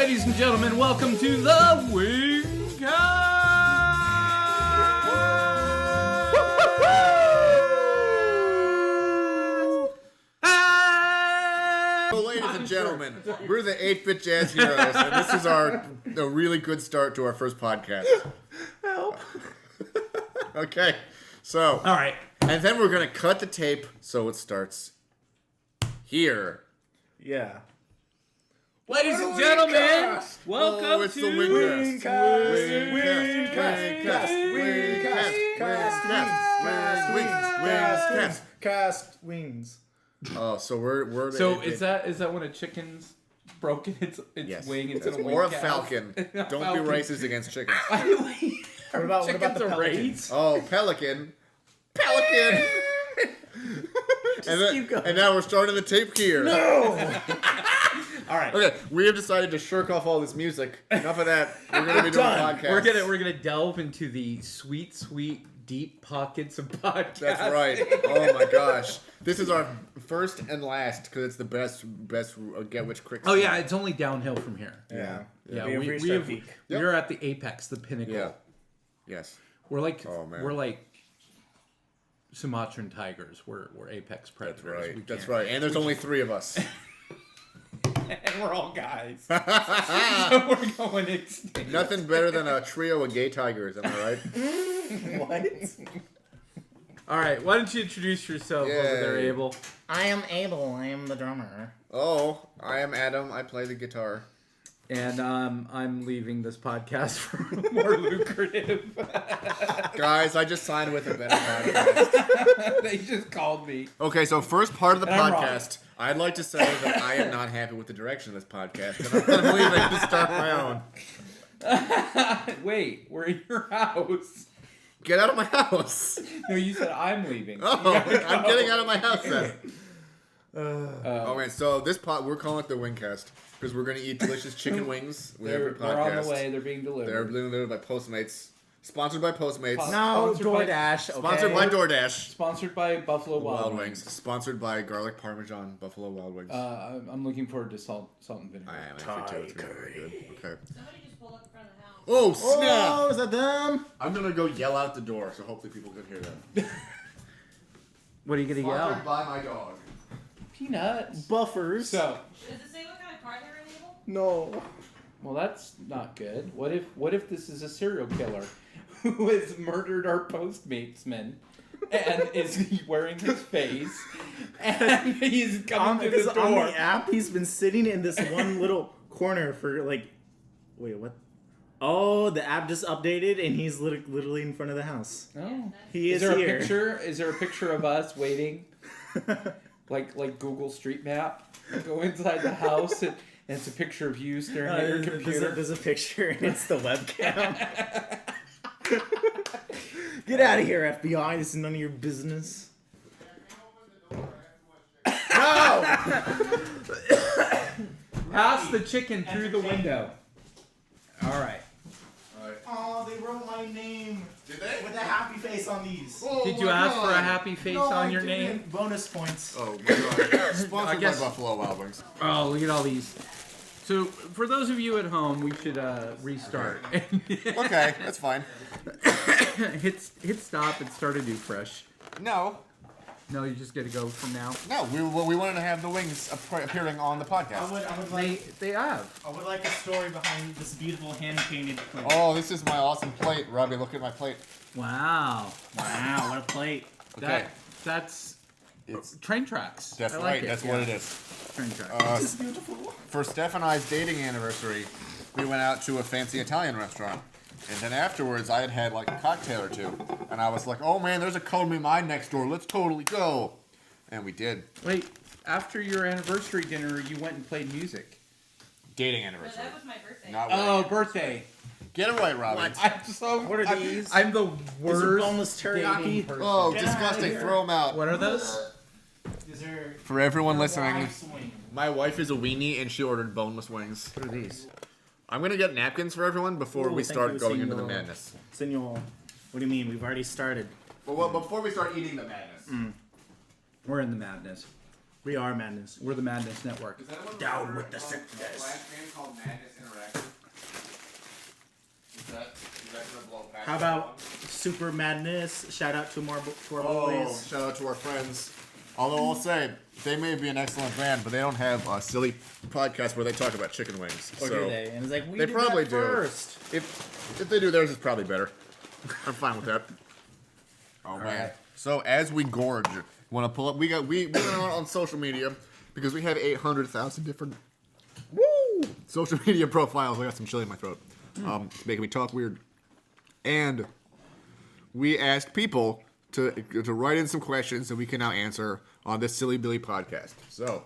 Ladies and gentlemen, welcome to the Wingcast! So, ladies and gentlemen, we're the 8-Bit Jazz Heroes, and this is a really good start to our first podcast. Help. Okay, so... All right. And then we're going to cut the tape so it starts here. Yeah. Ladies and gentlemen, welcome it's to the Wingcast. Cast wings. Oh, so we're So is that when a chicken's broken its yes. wing into a wing or a cast? falcon. Don't be racist against chickens. What about the race? Oh, pelican. And now we're starting the tape here. No. All right. Okay, we have decided to shirk off all this music. Enough of that. We're going to be doing podcasts. We're gonna delve into the sweet, deep pockets of podcasts. That's right. Oh my gosh, this is our first and last because it's the best get which crick. Oh yeah, it's only downhill from here. Yeah. Yeah, We've reached our peak. We're at the apex, the pinnacle. Yeah. Yes. We're like man. Sumatran tigers. We're apex predators. That's right. That's right. And there's only 3 of us. And we're all guys. So we're going extinct. Nothing better than a trio of gay tigers. Am I right? What? All right. Why don't you introduce yourself over there, Abel? I am Abel. I am the drummer. Oh, I am Adam. I play the guitar. And I'm leaving this podcast for more lucrative. Guys, I just signed with a better podcast. They just called me. Okay, so first part of the And I'm podcast, I'd like to say that I am not happy with the direction of this podcast, and I'm leaving to start my own. Wait, we're in your house. Get out of my house. No, you said I'm leaving. Oh, I'm getting out of my house then. So this we're calling it the Wingcast because we're going to eat delicious chicken wings with every podcast. They're on the way. They're being delivered. They're being delivered by Postmates. Sponsored by Postmates. No, Sponsored by- DoorDash. Okay. Sponsored by DoorDash. Sponsored by Buffalo Wild Wings. Sponsored by Garlic Parmesan Buffalo Wild Wings. I'm looking forward to salt and vinegar. I am actually too. It's gonna be very good. Okay. Somebody just pulled up in front of the house. Oh, snap! Oh, is that them? I'm going to go yell out the door, so hopefully people can hear that. What are you gonna Sponsored yell? by my dog. Peanuts. Buffers. So, Does it say what kind of car they were in, Abel? No. well, that's not good. What if this is a serial killer who has murdered our Postmatesman and is wearing his face and he's coming to the door? On the app, he's been sitting in this one little corner for wait, what? Oh, the app just updated and he's literally in front of the house. Oh. He is there here. a picture? Is there a picture of us waiting? like Google Street Map? Go inside the house and it's a picture of you staring at your computer. There's a picture and it's the webcam. Get out of here, FBI. This is none of your business. No! Pass the chicken through the window. All right. Oh, they wrote my name. Did they? With a happy face on these. Oh Did you ask for a happy face on your name? Bonus points. Oh my god. Sponsored guess- by Buffalo Wild Wings. Oh, look at all these. So, for those of you at home, we should restart. Okay, that's fine. hit stop and start anew fresh. No, No, you just get to go from now. we wanted to have the wings appearing on the podcast. They have. I would like a story behind this beautiful hand-painted plate. Oh, this is my awesome plate, Robbie. Look at my plate. Wow. Wow, what a plate. Okay, That's it's train tracks. that's I right. like it. That's what it is. Train tracks. This is beautiful. For Steph and I's dating anniversary, we went out to a fancy Italian restaurant. And then afterwards, I had like a cocktail or two. And I was like, oh man, there's a Call Me Mine next door. Let's totally go. And we did. Wait, after your anniversary dinner, you went and played music. Dating No, anniversary. that was my birthday. Not Oh, wedding. birthday. Get it right, Robbie. I'm so. What are these? I'm the These worst. are boneless dating teriyaki. person. Oh, Get outta disgusting. here. Throw them out. What are those? These are For everyone listening, wife's wings. my wife is a weenie and she ordered boneless wings. What are these? I'm going to get napkins for everyone before Ooh, we thank start you, going into the senor. madness. Senor, what do you mean? We've already started. Well, before we start eating the madness. We're in the madness. We are Madness. We're the Madness Network. Does anyone Down remember with the a sickness. Flash game called Madness Interactive? Is that gonna blow past How everyone? about Super Madness? Shout out to our Oh, boys. shout out to our friends. Although I'll say, they may be an excellent band, but they don't have a silly podcast where they talk about chicken wings. Or so do they? And it's like, we they did probably that do. first. If they do, theirs is probably better. I'm fine with that. Oh man. right. So as we gorge, want to pull up? We went on social media because we have 800,000 different social media profiles. I got some chili in my throat. It's making me talk weird. And we asked people to write in some questions that we can now answer on this Silly Billy podcast. So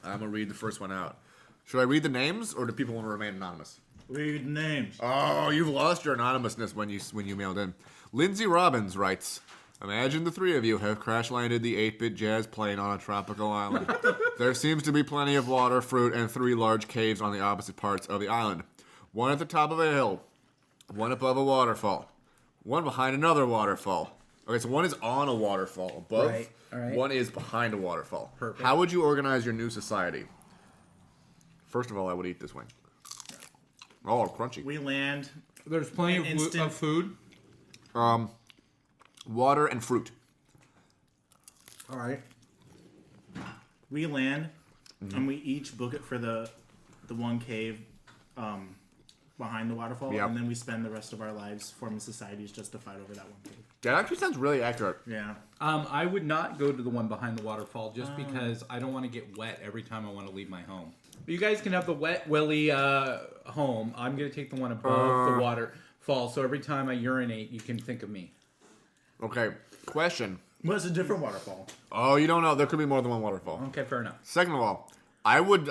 I'm gonna read the first one out. Should I read the names, or do people want to remain anonymous? Read names. Oh, you've lost your anonymousness when you mailed in. Lindsay Robbins writes, imagine the three of you have crash landed the 8-bit jazz plane on a tropical island. There seems to be plenty of water, fruit, and 3 large caves on the opposite parts of the island. One at the top of a hill, one above a waterfall, one behind another waterfall. Okay, so one is on a waterfall above, Right, all right. one is behind a waterfall. Perfect. How would you organize your new society? First of all, I would eat this wing. Oh, crunchy. We land. There's plenty of, Instant- of food. Water and fruit. All right. We land, and we each book it for the one cave behind the waterfall, Yep. and then we spend the rest of our lives forming societies just to fight over that one cave. That actually sounds really accurate. Yeah. I would not go to the one behind the waterfall just because I don't want to get wet every time I want to leave my home. You guys can have the wet willy home. I'm going to take the one above the waterfall, so every time I urinate, you can think of me. Okay, question. Well, it's a different waterfall. Oh, you don't know. There could be more than one waterfall. Okay, fair enough. Second of all, I would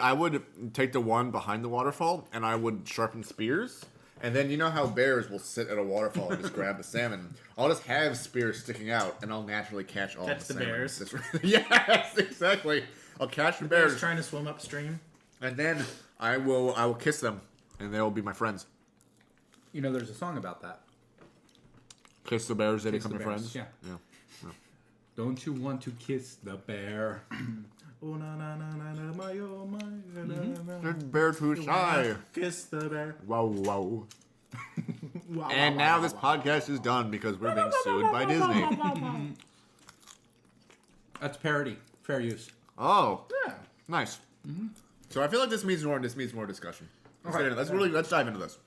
take the one behind the waterfall, and I would sharpen spears. And then you know how bears will sit at a waterfall and just grab the salmon. I'll just have spears sticking out, and I'll naturally catch all Catch the the salmon. bears. That's right. Yes, exactly. I'll catch the Bears bears, trying to swim upstream. and then I will kiss them, and they will be my friends. You know, there's a song about that. Kiss the bears, they Kiss become the your bears, friends. yeah. Don't you want to kiss the bear? Oh na na na na na my oh my na na na. The bear too shy. Kiss the bear. Wow, wow. Wow, And wow, now wow, this wow. podcast is done because we're being sued by Disney. That's parody. Fair use. Oh, Yeah. nice. So I feel like this needs more discussion. Let's get into this. Let's dive into this.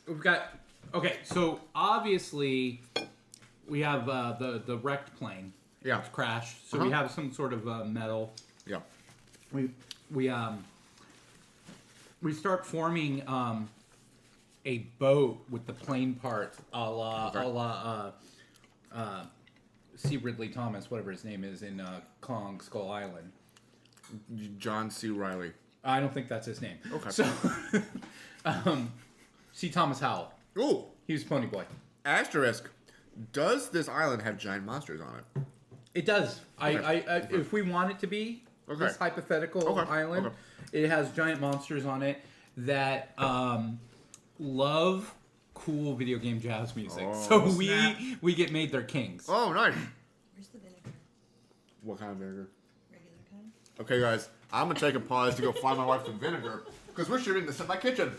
We've got... Okay, so obviously we have the wrecked plane. Yeah. It's crashed. So we have some sort of metal. Yeah. We start forming a boat with the plane parts, a la C. Ridley Thomas, whatever his name is, in Kong Skull Island. John C. Riley. I don't think that's his name. Okay. So, C. Thomas Howell. Ooh. He was Pony Boy. Asterisk. Does this island have giant monsters on it? It does. If we want it to be this hypothetical island, it has giant monsters on it that love cool video game jazz music. So we get made their kings. Oh, nice. Where's the vinegar? What kind of vinegar? Regular kind? Okay, guys. I'm going to take a pause to go find my wife some vinegar because we're shooting this in my kitchen.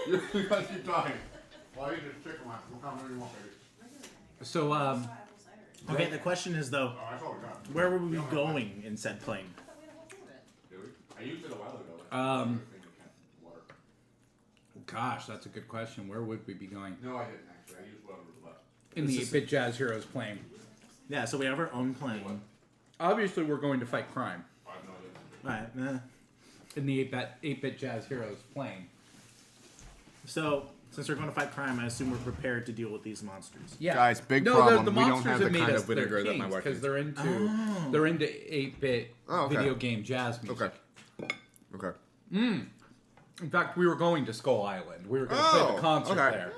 You guys keep talking. Well, I eat this chicken wings. What kind of vinegar you want, baby? Regular vinegar. So Apple cider. Okay, the question is though, Oh, that's all we got. where were we going in said plane? I thought we had a whole thing of it. Did we? I used it a while ago. Water. gosh, that's a good question. Where would we be going? No, I didn't actually. I used whatever was left. In the 8-Bit Jazz Heroes plane. Yeah, so we have our own plane. Obviously, we're going to fight crime I have no idea. Right. in the 8-Bit Jazz Heroes plane. So since we're going to fight crime, I assume we're prepared to deal with these monsters. Yeah, Guys, big no, problem. The We don't monsters have the made kind us of vinegar their that my kings wife because eats. they're into 8-bit Oh, okay. video game jazz music. Okay. In fact, we were going to Skull Island. We were going to play the concert okay. there.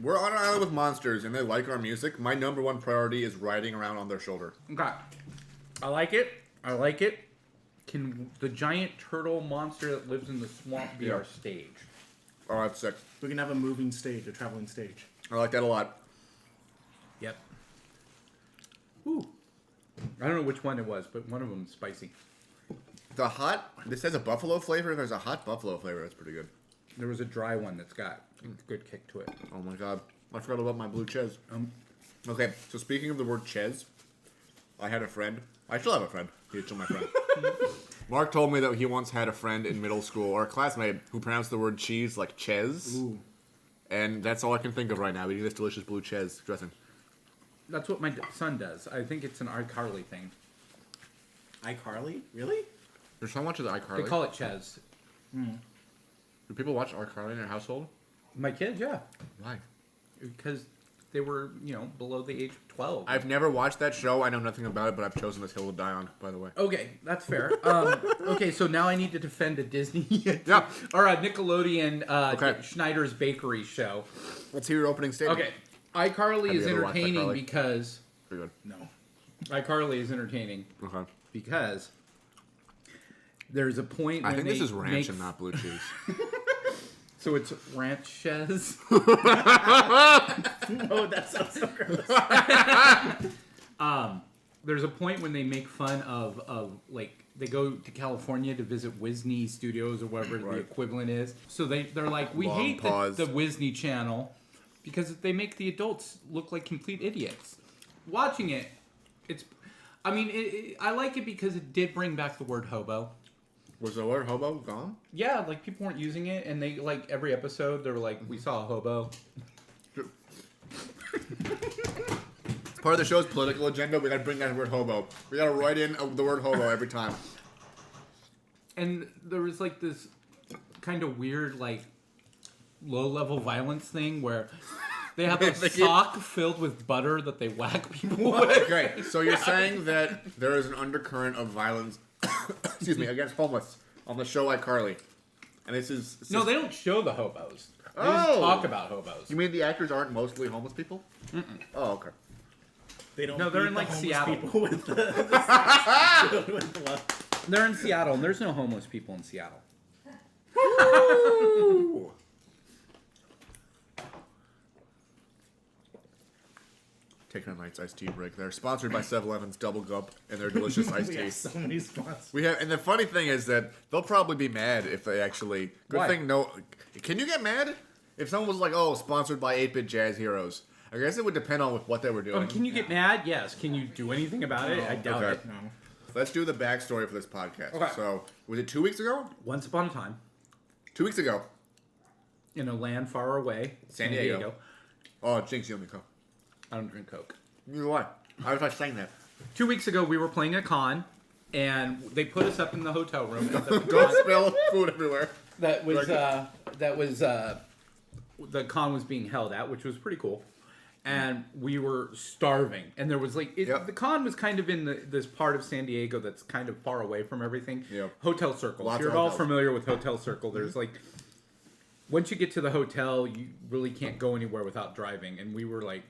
We're on an island with monsters, and they like our music. My number one priority is riding around on their shoulder. Okay, I like it. I like it. Can the giant turtle monster that lives in the swamp be Yeah. our stage? Oh, that's sick. We can have a moving stage, a traveling stage. I like that a lot. Yep. Ooh. I don't know which one it was, but one of them is spicy. This has a buffalo flavor. There's a hot buffalo flavor. That's pretty good. There was a dry one that's got a good kick to it. Oh my god. I forgot about my blue ches. Okay, so speaking of the word ches, I had a friend. I still have a friend. He's still my friend. Mark told me that he once had a friend in middle school, or a classmate, who pronounced the word cheese like ches. Ooh. And that's all I can think of right now, eating this delicious blue ches dressing. That's what my son does. I think it's an iCarly thing. iCarly? Really? There's so much of the iCarly. They call it Ches. Do people watch iCarly in your household? My kids, yeah. Why? Because they were, below the age of 12. I've never watched that show. I know nothing about it, but I've chosen this hill to die on, by the way. Okay, that's fair. Okay, so now I need to defend a Disney Yeah. or a Nickelodeon Okay. Schneider's Bakery show. Let's hear your opening statement. Okay, iCarly Have is you ever watched entertaining iCarly? because... Pretty good. No. iCarly is entertaining Okay. because there's a point when I think they this is ranch make... and not blue cheese. So it's ranches. Oh, that sounds so gross. There's a point when they make fun of like they go to California to visit Disney Studios or whatever the Right. equivalent is. So they're like, we Long hate pause. the Disney Channel because they make the adults look like complete idiots. Watching it, I like it because it did bring back the word hobo. Was the word hobo gone? Yeah, like people weren't using it, and they like every episode they were like, we saw a hobo. Part of the show's political agenda, we gotta bring that word hobo. We gotta write in the word hobo every time. And there was like this kind of weird like low-level violence thing where they have a sock filled with butter that they whack people with. Okay, so you're saying that there is an undercurrent of violence, excuse me, against homeless on the show iCarly. And this is... No, they don't show the hobos. They Oh. just talk about hobos. You mean the actors aren't mostly homeless people? Oh, okay. They don't. No, they're feed in, the like, homeless Seattle. People with the with love. They're in Seattle, and there's no homeless people in Seattle. Woo! Taking a night's iced tea break there. Sponsored by 7-Eleven's Double Gulp and their delicious iced We tea. have so many spots. We have, and the funny thing is that they'll probably be mad if they actually. Good Why? thing no. Can you get mad if someone was like, "Oh, sponsored by 8-Bit Jazz Heroes"? I guess it would depend on what they were doing. Can you get mad? Yes. Can you do anything about it? I doubt Okay. it. No. Let's do the backstory for this podcast. Okay. So, was it 2 weeks ago? Once upon a time, 2 weeks ago. in a land far away, San Diego. Oh, Jinx, you owe me Coke. I don't drink Coke. Neither do I. I was like saying that. 2 weeks ago, we were playing a con, and they put us up in the hotel room. At the Don't con spill food everywhere. that was the con was being held at, which was pretty cool. And we were starving, and there was like Yep. the con was kind of in this part of San Diego that's kind of far away from everything. Yep. Hotel Circle. Lots You're of all hotels. familiar with Hotel Circle. There's like once you get to the hotel, you really can't go anywhere without driving, and we were like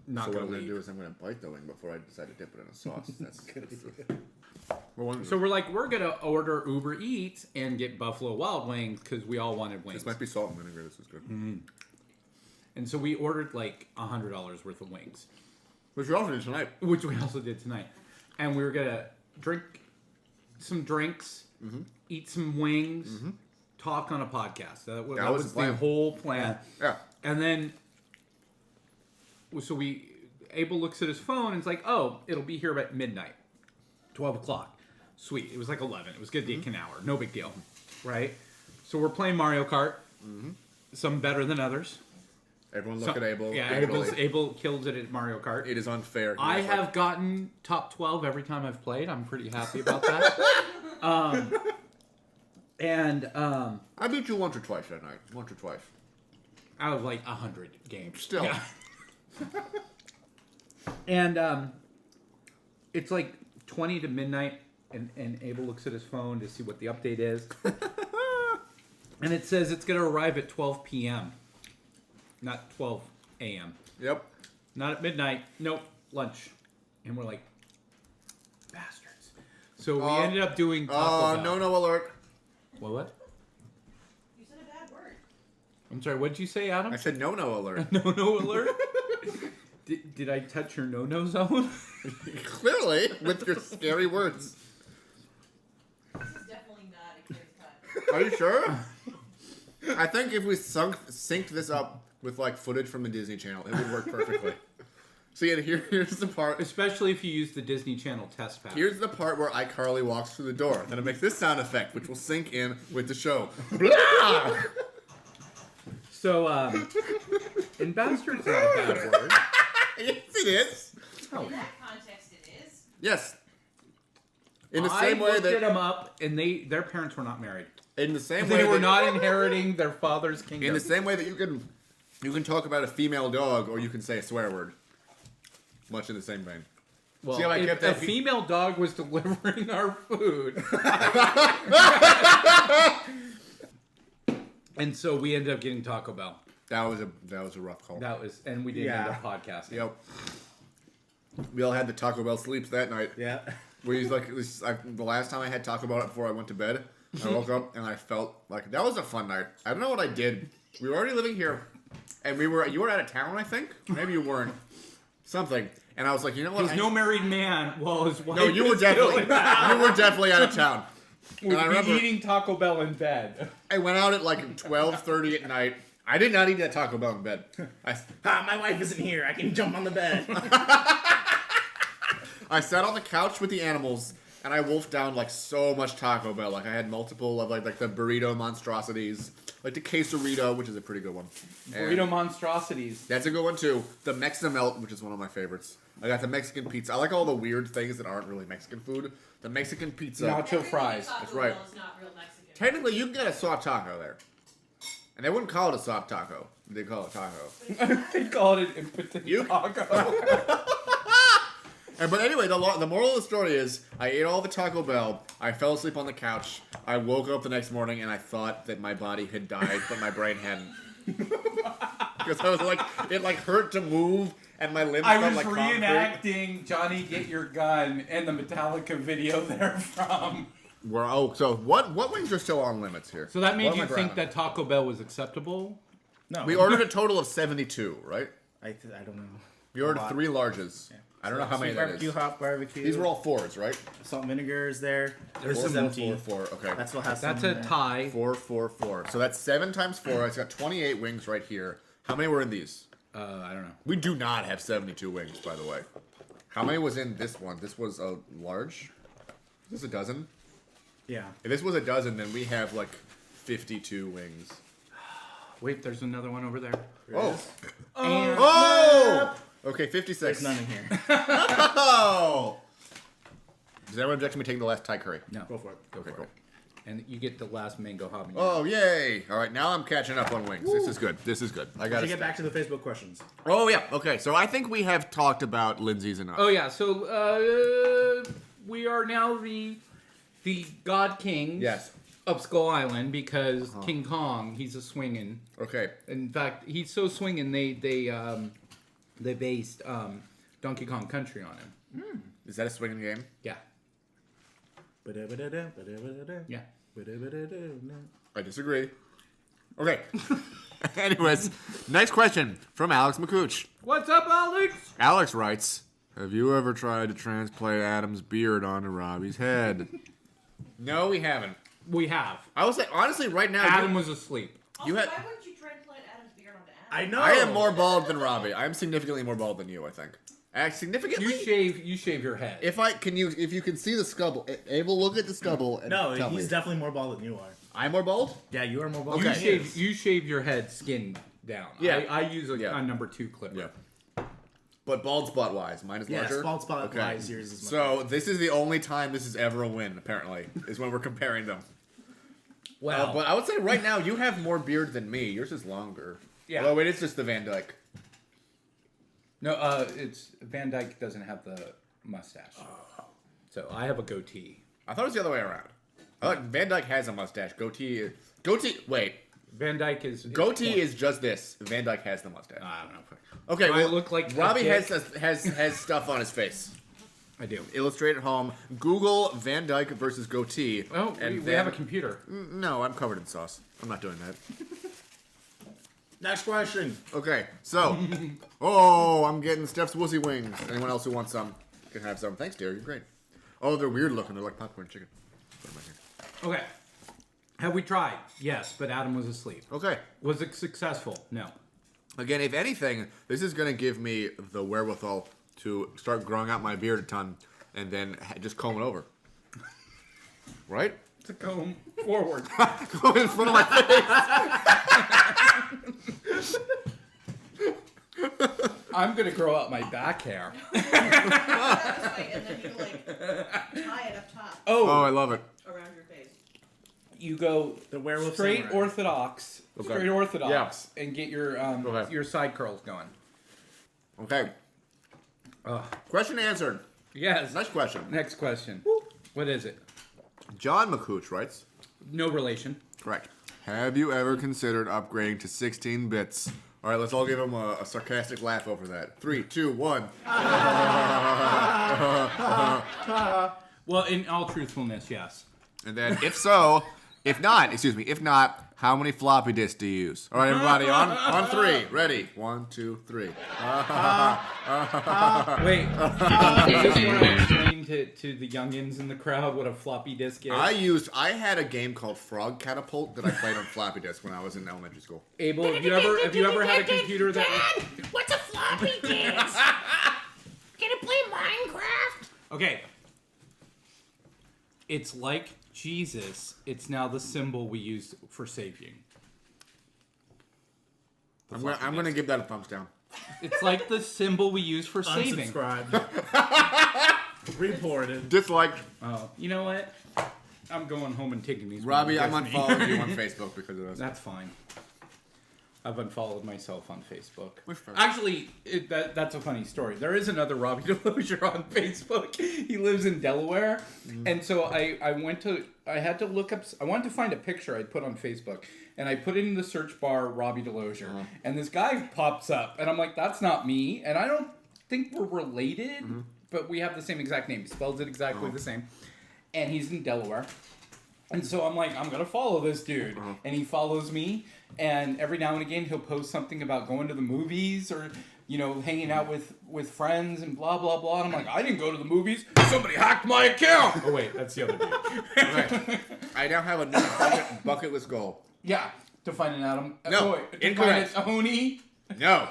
not So what gonna I'm going to leave. do is I'm going to bite the wing before I decide to dip it in a sauce. That's So we're like, we're gonna order Uber Eats and get Buffalo Wild Wings because we all wanted wings. This might be salt and vinegar. This is good. And so we ordered like $100 worth of wings, Which we also did tonight. which we also did tonight. And we were gonna drink some drinks, eat some wings, talk on a podcast. That was was the the plan. whole plan. Yeah. And then, so Abel looks at his phone and it's like, oh, it'll be here at midnight, 12 o'clock. Sweet. It was like 11. It was gonna take an hour. No big deal, right? So we're playing Mario Kart. Some better than others. Everyone look at Abel. Yeah, Abel. Abel kills it at Mario Kart. It is unfair. He I was like- have gotten top 12 every time I've played. I'm pretty happy about that. I beat you once or twice that night. Once or twice. Out of like 100 games. Still. Yeah. And it's like 20 to midnight, and Abel looks at his phone to see what the update is. And it says it's going to arrive at 12 p.m., not 12 a.m. Yep. Not at midnight. Nope. Lunch. And we're like, bastards. So we ended up doing Taco Bell. no alert. What? You said a bad word. I'm sorry, what did you say, Adam? I said no alert. No alert? Did I touch your no zone? Clearly, with your scary words. This is definitely Are you sure? I think if we synced this up with like footage from the Disney Channel, it would work perfectly. See, and here's the part. Especially if you use the Disney Channel test pack. Here's the part where iCarly walks through the door. Then it makes this sound effect, which will sync in with the show. So, ambassador is not a bad word. Yes, it is. Oh. In that context, it is. Yes. In the I same way looked that them up, and their parents were not married. in the same way They were that, not inheriting their father's kingdom. in the same way that you can talk about a female dog or you can say a swear word. Much in the same vein. Well, See how I if kept a that female dog was delivering our food. And so we ended up getting Taco Bell. That was a rough call. And we didn't end up podcasting. Yep. We all had the Taco Bell sleeps that night. Yeah. The last time I had Taco Bell before I went to bed, I woke up and I felt like that was a fun night. I don't know what I did. We were already living here, and you were out of town, I think. Maybe you weren't. Something. And I was like, you know what? He's no married man while his wife No, you were is still definitely out of town. We'd I be remember- eating Taco Bell in bed. I went out at like 12:30 at night. I did not eat that Taco Bell in bed. My wife isn't here. I can jump on the bed. I sat on the couch with the animals and I wolfed down like so much Taco Bell. Like I had multiple of like the burrito monstrosities, like the quesarito, which is a pretty good one. And Burrito monstrosities. that's a good one too. The Mexamelt, which is one of my favorites. I got the Mexican pizza. I like all the weird things that aren't really Mexican food. The Mexican pizza. Nacho fries. That's right. Taco Bell is not real Mexican. Technically, you can get a soft taco there. And they wouldn't call it a soft taco. They call it taco. They called it impotent taco. But anyway, the moral of the story is I ate all the Taco Bell. I fell asleep on the couch. I woke up the next morning and I thought that my body had died, but my brain hadn't. Because I was like, it like hurt to move and my limbs I felt was like concrete. reenacting Johnny Get Your Gun and the Metallica video they're from. So what wings are still on limits here? So that made What am you I think grabbing? that Taco Bell was acceptable? No. We ordered a total of 72, right? I don't know. We ordered A lot. 3 larges. I don't know how many Sweet that barbecue, is. hot barbecue. These were all 4s, right? Salt and vinegar is there. This Four, is four, empty. 4, 4. Okay. That still has That's some a in there. tie. 4, 4, 4. So that's 7 times 4. It's got 28 wings right here. How many were in these? I don't know. We do not have 72 wings, by the way. How many was in this one? This was a large? Is this a dozen? Yeah. If this was a dozen, then we have like 52 wings. Wait, there's another one over there. Oh! And Oh! Okay, 56. There's none in here. Oh! Does anyone object to me taking the last Thai curry? no. Go for it. Okay, cool. And you get the last mango habanero. Oh, yay! All right, now I'm catching up on wings. This is good. This is good. I got To to get back to the Facebook questions. Oh, yeah. Okay, so I think we have talked about Lindsay's enough. Oh yeah, so we are now the God Kings Yes. of Skull Island because King Kong, he's a swinging. Okay. In fact, he's so swinging they based Donkey Kong Country on him. Is that a swinging game? Yeah. Yeah. I disagree. Okay. Anyways, next question from Alex McCooch. What's up, Alex? Alex writes, have you ever tried to transplant Adam's beard onto Robbie's head? No, we haven't. We have. I would say, honestly, right now, Adam was asleep. You Also, had- why wouldn't you transplant Adam's beard onto Adam? I know. I am more bald than Robbie. I am significantly more bald than you, I think. Significantly? You shave your head. If you can see the stubble, Abel, look at the stubble and No, tell he's me. definitely more bald than you are. I'm more bald? Yeah, you are more bald. Okay. than he is. you shave your head skin down. Yeah. I use a Yeah. number 2 clipper. Yeah. But bald spot wise, mine is Yes, larger. bald spot wise, yours is much So this is the only time this is ever a win, apparently, is when we're comparing them. Well, But I would say right now you have more beard than me. Yours is longer. Yeah. Oh wait, it's just the Van Dyke. no, it's Van Dyke doesn't have the mustache. So I have a goatee. I thought it was the other way around. I thought Van Dyke has a mustache. Goatee. Wait. Van Dyke is Goatee is just this. Van Dyke has the mustache. I don't know. Okay, Do I well, look like a Robbie dick? has stuff on his face. I do. Illustrate at home. Google Van Dyke versus goatee. Oh, and we have a computer. No, I'm covered in sauce. I'm not doing that. Next question. Okay, so. Oh, I'm getting Steph's Wussy wings. Anyone else who wants some can have some. Thanks, dear. You're great. Oh, they're weird looking. They're like popcorn chicken. Put 'em back here. Okay. Have we tried? Yes, but Adam was asleep. Okay. Was it successful? No. Again, if anything, this is going to give me the wherewithal to start growing out my beard a ton and then just comb it over. Right? To comb forward. Comb in front of my face. I'm gonna grow out my back hair. This way, and then you like tie it up top Oh, I love it. around your face. You go The werewolf straight samurai. orthodox, and get your Okay. your side curls going. Okay. Question answered. Yes. Next question. Next question. What is it? John McCooch writes, No relation. correct. Have you ever considered upgrading to 16 bits? All right, let's all give him a sarcastic laugh over that. 3, 2, 1. Well, in all truthfulness, yes. And then, if not, how many floppy disks do you use? All right, everybody, on 3. Ready? 1, 2, 3. Wait. Is this where I explain to the youngins in the crowd what a floppy disk is? I had a game called Frog Catapult that I played on floppy disk when I was in elementary school. Abel, have you ever had a computer that? What's a floppy disk? Can it play Minecraft? Okay. It's like Jesus. It's now the symbol we use for saving. I'm gonna give that a thumbs down. It's like the symbol we use for saving. Unsubscribed. Reported. Disliked. Oh, you know what? I'm going home and taking these. Robbie, with I'm me. unfollowing you on Facebook because of this. That's fine. I've unfollowed myself on Facebook. Which fair. Actually, that's a funny story. There is another Robbie Delosier on Facebook. He lives in Delaware, and so I wanted to find a picture I'd put on Facebook, and I put it in the search bar Robbie Delosier, and this guy pops up, and I'm like, that's not me, and I don't think we're related, but we have the same exact name. He spells it exactly the same, and he's in Delaware. And so I'm like, I'm going to follow this dude. And he follows me. And every now and again, he'll post something about going to the movies or, hanging out with friends and blah, blah, blah. And I'm like, I didn't go to the movies. Somebody hacked my account. Oh, wait, that's the other dude. Okay. I now have a new bucket list goal. Yeah, to find an Adam. No, to incorrect. find a Tony. No.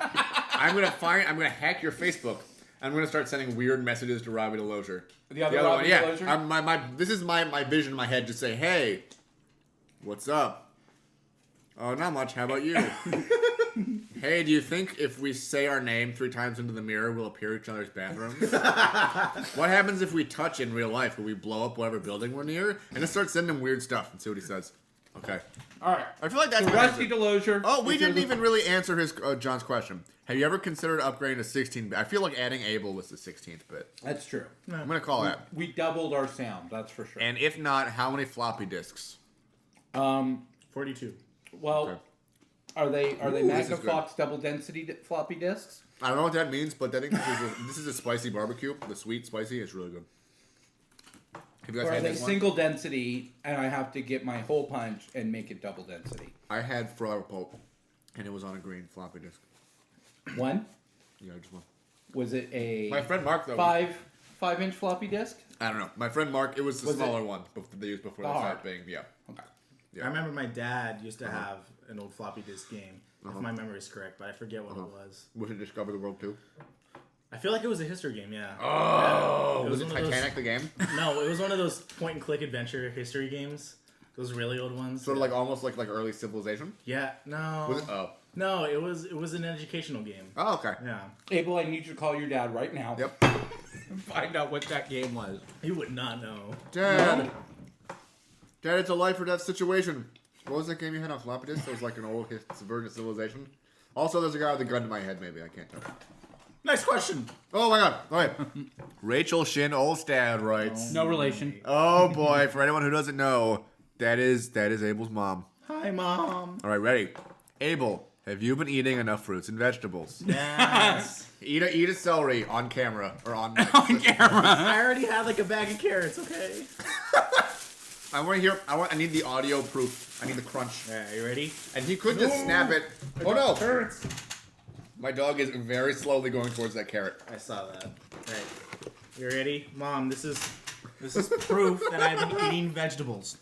I'm going to hack your Facebook. I'm going to start sending weird messages to Robbie Delosier. The other Robbie one, yeah. Delosier? This is my vision in my head to say, hey, what's up? Oh, not much. How about you? Hey, do you think if we say our name 3 times into the mirror, we'll appear in each other's bathrooms? What happens if we touch in real life? Will we blow up whatever building we're near? And just start sending him weird stuff and see what he says. Okay. All right. I feel like that's So my Rusty answer. Delosier. Oh, we if you're didn't even really answer his John's question. Have you ever considered upgrading to 16-bit? I feel like adding Abel was the 16th bit. That's true. I'm going to call that. We doubled our sound, that's for sure. And if not, how many floppy disks? 42. Well, Okay. are they Ooh, this is Magnafox double density floppy disks? I don't know what that means, but I think this is a spicy barbecue. The sweet spicy is really good. Have you guys Or are had they this one? single density and I have to get my hole punch and make it double density? I had Frog Pulp, and it was on a green floppy disk. One? Yeah, just one. Was it a My friend Mark, though. 5-inch floppy disk? I don't know. My friend Mark, it was the Was it smaller one they used before they the started hard? being, yeah. Okay. Yeah. I remember my dad used to have an old floppy disk game, if my memory is correct, but I forget what it was. Was it Discover the World 2? I feel like it was a history game, yeah. Oh! It Was it one of those- Titanic the game? No, it was one of those point-and-click adventure history games. Those really old ones. Sort of like almost like early Civilization? Yeah, no. Was it? Oh. No, it was an educational game. Oh, okay. Yeah. Abel, I need you to call your dad right now. Yep. And find out what that game was. He would not know. Dad! Dad, it's a life or death situation. What was that game you had on floppy disk? It was like an old version of Civilization. Also, there's a guy with a gun to my head, maybe. I can't tell. Next question. Oh my god. All right. Rachel Shin Olstad writes. No relation. Oh boy, for anyone who doesn't know, that is Abel's mom. Hi, Mom. All right, ready? Abel, have you been eating enough fruits and vegetables? Yes. Eat a celery on camera or on. I already had like a bag of carrots, okay? I want to hear. I need the audio proof. I need the crunch. Alright, you ready? And he could just snap it. Oh no! My dog is very slowly going towards that carrot. I saw that. Alright. You ready? Mom, this is proof that I've been eating vegetables.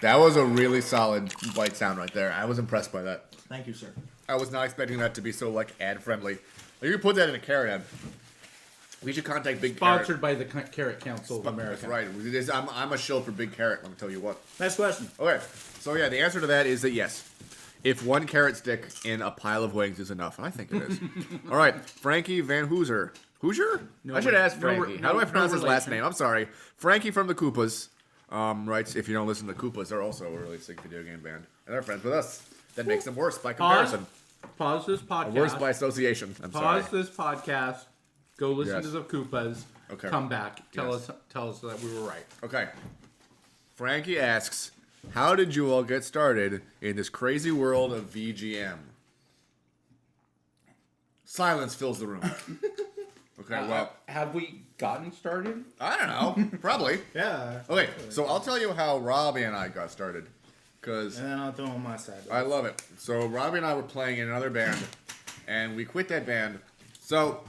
That was a really solid white sound right there. I was impressed by that. Thank you, sir. I was not expecting that to be so like ad friendly. You could put that in a carrot ad. We should contact Big Sponsored Carrot. by the Carrot Council of America. That's right. It is, I'm a shill for Big Carrot. Let me tell you what. Next question. Okay, so yeah, the answer to that is that yes. If one carrot stick in a pile of wings is enough, and I think it is. All right, Frankie Van Hooser. Hoosier? I should ask Frankie. How do I pronounce his last name? I'm sorry. Frankie from the Koopas writes, if you don't listen to the Koopas, they're also a really sick video game band. And they're friends with us. That makes them worse by comparison. Pause this podcast. Worse by association. I'm sorry. Pause this podcast. Go listen Yes. to the Koopas. Okay. Come back. Tell Yes. us that we were right. Okay. Frankie asks, how did you all get started in this crazy world of VGM? Silence fills the room. Okay, well, have we gotten started? I don't know. Probably. Yeah. Okay, so I'll tell you how Robbie and I got started. Because And then I'll throw on my side. I love it. So Robbie and I were playing in another band, and we quit that band. So,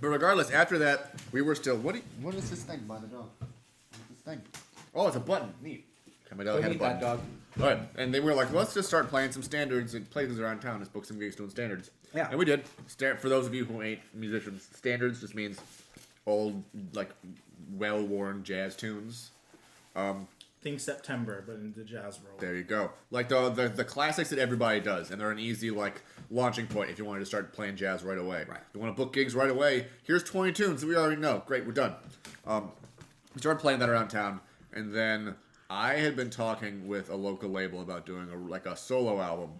but regardless, after that, we were still. What is this thing by the dog? What's this thing? Oh, it's a button. Neat. Okay, my dog had a Eat button. that dog. All right, and they were like, let's just start playing some standards and play things around town. Let's book some gigs doing standards. Yeah. And we did. For those of you who ain't musicians, standards just means old, like, well-worn jazz tunes. Think September, but in the jazz world. There you go. Like the classics that everybody does, and they're an easy like launching point if you wanted to start playing jazz right away. Right. If you want to book gigs right away, here's 20 tunes that we already know. Great, we're done. We started playing that around town, and then I had been talking with a local label about doing a solo album,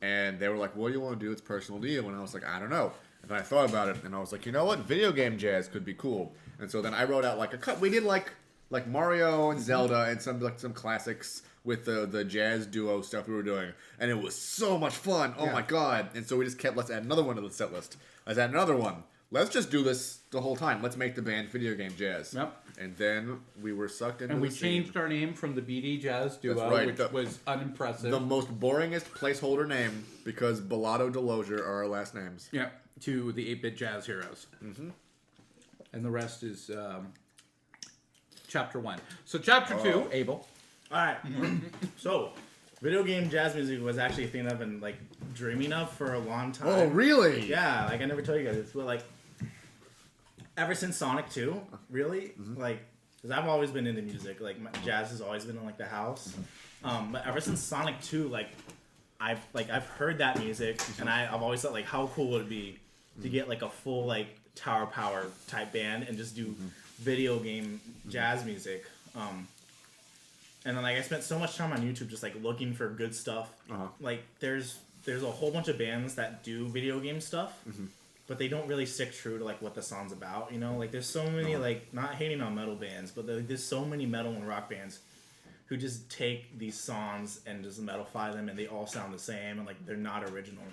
and they were like, "What do you want to do? It's personal to you." And I was like, "I don't know." And then I thought about it, and I was like, "You know what? Video game jazz could be cool." And so then I wrote out like a cut. We did like Mario and Zelda and some classics with the jazz duo stuff we were doing, and it was so much fun. Oh my god! And so we just kept, let's add another one to the set list. Let's add another one. Let's just do this the whole time. Let's make the band Video Game Jazz. Yep. And then we were sucked into And we the scene. changed our name from the BD Jazz Duo, That's right. which was unimpressive. The most boringest placeholder name because Bellato Delozier are our last names. Yeah, to the 8-Bit Jazz Heroes. Mm-hmm. And the rest is Chapter 1. So Chapter 2, Abel. All right. So, video game jazz music was actually a thing I've been like dreaming of for a long time. Oh, really? Yeah, like I never told you guys this, but like ever since Sonic 2, really, like because I've always been into music. Like jazz has always been in like the house. But ever since Sonic 2, like I've heard that music, and I've always thought like how cool would it be to get like a full like Tower Power type band and just do video game jazz music. And then like I spent so much time on YouTube just like looking for good stuff. Like there's a whole bunch of bands that do video game stuff, but they don't really stick true to like what the song's about. You know, like there's so many like not hating on metal bands, but there's so many metal and rock bands who just take these songs and just metalify them, and they all sound the same, and like they're not original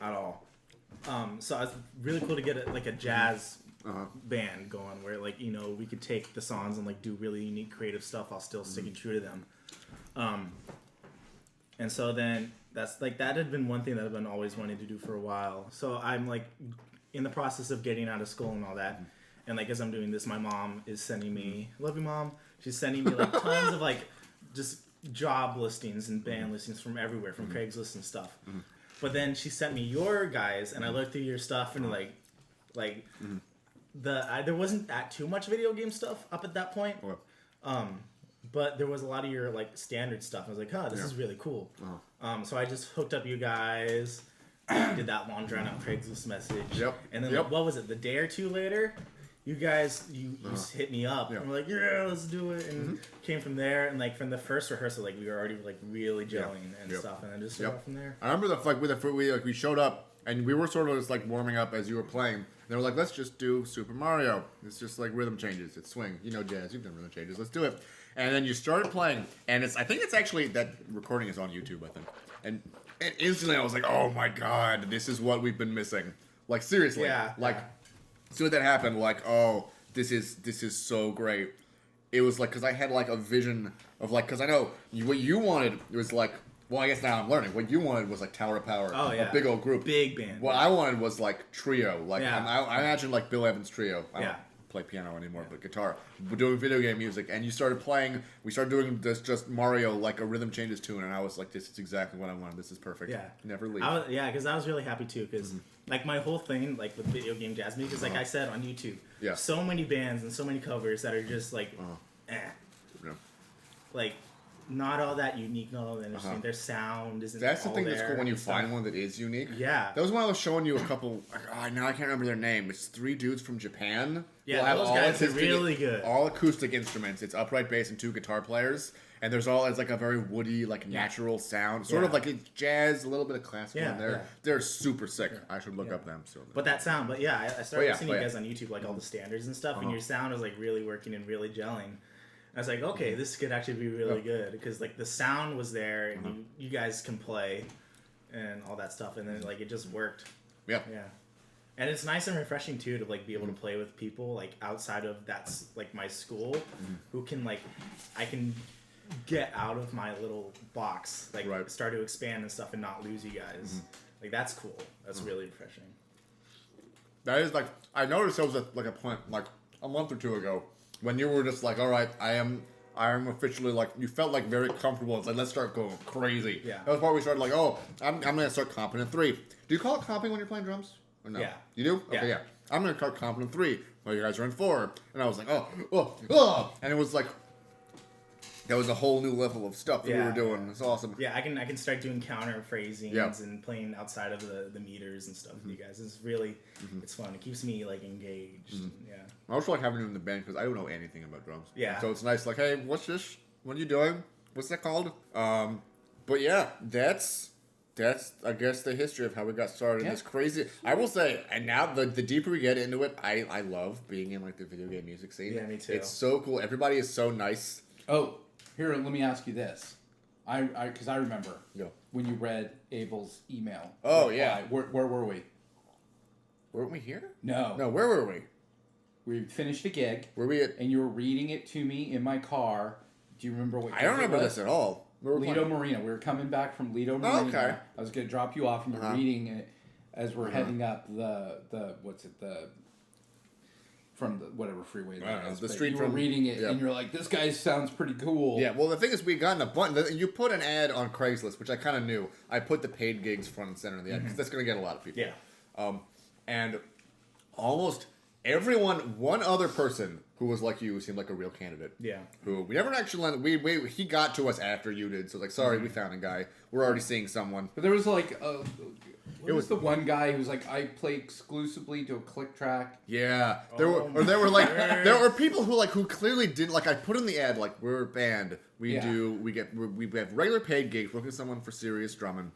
at all. So it's really cool to get a jazz band going where like we could take the songs and like do really unique creative stuff while still sticking true to them. And so then that's like that had been one thing that I've been always wanting to do for a while. So I'm like in the process of getting out of school and all that. And like as I'm doing this, my mom is sending me, love you mom, she's sending me like tons of like just job listings and band listings from everywhere, from Craigslist and stuff. But then she sent me your guys, and I looked through your stuff, and there wasn't that too much video game stuff up at that point. But there was a lot of your like standard stuff. I was like, this is really cool. So I just hooked up you guys, did that long drawn out Craigslist message. And then like, what was it? The day or two later, you guys you hit me up and we're like, yeah, let's do it, and came from there. And like from the first rehearsal, like we were already like really gelling and stuff, and then just started from there. I remember we showed up and we were sort of just like warming up as you were playing. They were like, let's just do Super Mario. It's just like rhythm changes. It's swing. You know jazz. You've done rhythm changes. Let's do it. And then you started playing, and I think it's actually that recording is on YouTube. I think, and instantly I was like, oh my god, this is what we've been missing. Like seriously. Like. As soon as that happened, like, oh, this is so great. It was like, because I had like a vision of like, because I know what you wanted was like, well, I guess now I'm learning. What you wanted was like Tower of Power, a big old group, big band. What I wanted was like trio, like I imagine like Bill Evans trio. play piano anymore, but guitar. We're doing video game music, and you started playing. We started doing this just Mario like a rhythm changes tune, and I was like, this is exactly what I wanted. This is perfect. Yeah. Never leave. Because I was really happy too, because like my whole thing like with video game jazz music is like I said on YouTube. Yeah. So many bands and so many covers that are just like, Yeah. like not all that unique, not all that interesting. Their sound isn't. That's the all thing that's there cool when you and stuff. find one that is unique. Yeah. That was when I was showing you a couple. Now I can't remember their name. It's 3 dudes from Japan. Yeah, Who have those all guys are acoustic- really good. All acoustic instruments. It's upright bass and 2 guitar players. And there's like a very woody, like natural sound. Sort of like it's jazz, a little bit of classical in there. Yeah. They're super sick. I should look up them. So. But that sound, I started listening to you yeah. guys on YouTube, like all the standards and stuff, and your sound was like really working and really gelling. I was like, okay, this could actually be really good because like the sound was there, and you guys can play, and all that stuff, and then like it just worked. Yeah. Yeah, and it's nice and refreshing too to like be able to play with people like outside of that's like my school, who can like I can get out of my little box, like start to expand and stuff, and not lose you guys. Like that's cool. That's really refreshing. That is like I noticed there was a point like a month or 2 ago when you were just like, all right, I am officially like you felt like very comfortable. It's like let's start going crazy. Yeah. That was why we started like, oh, I'm gonna start comping in 3. Do you call it comping when you're playing drums? Or no? Yeah. You do? Yeah. Okay, yeah. I'm gonna start comping in 3 while you guys are in 4. And I was like, oh, and it was like that was a whole new level of stuff that we were doing. It's awesome. Yeah, I can start doing counter phrasings and playing outside of the meters and stuff with you guys. It's really it's fun. It keeps me like engaged. Yeah. I also like having you in the band because I don't know anything about drums. Yeah. So it's nice. Like, hey, what's this? What are you doing? What's that called? But yeah, that's I guess the history of how we got started in this crazy. I will say, and now the deeper we get into it, I love being in like the video game music scene. Yeah, me too. It's so cool. Everybody is so nice. Oh, here, let me ask you this. Because I remember when you read Abel's email. Oh, reply. yeah. Where were we? Weren't we here? No. No, where were we? We finished a gig. Were we at... And you were reading it to me in my car. Do you remember what I don't remember this at all. Lido Marina. We were coming back from Lido Marina. Oh, okay. I was going to drop you off, and you're reading it as we're heading up the from the whatever freeway that is. The But street you were from reading it, and you're like, this guy sounds pretty cool. Yeah, well, the thing is, we got in a bunch. You put an ad on Craigslist, which I kind of knew. I put the paid gigs front and center in the ad because that's going to get a lot of people. Yeah. And almost everyone, one other person who was like you, seemed like a real candidate. Yeah. Who we never actually he got to us after you did. So like, sorry, we found a guy. We're already seeing someone. But there was like it was the one guy who was like, I play exclusively to a click track. Yeah, there were people who clearly didn't like. I put in the ad like we're a band. We have regular paid gigs. We're looking for someone for serious drumming.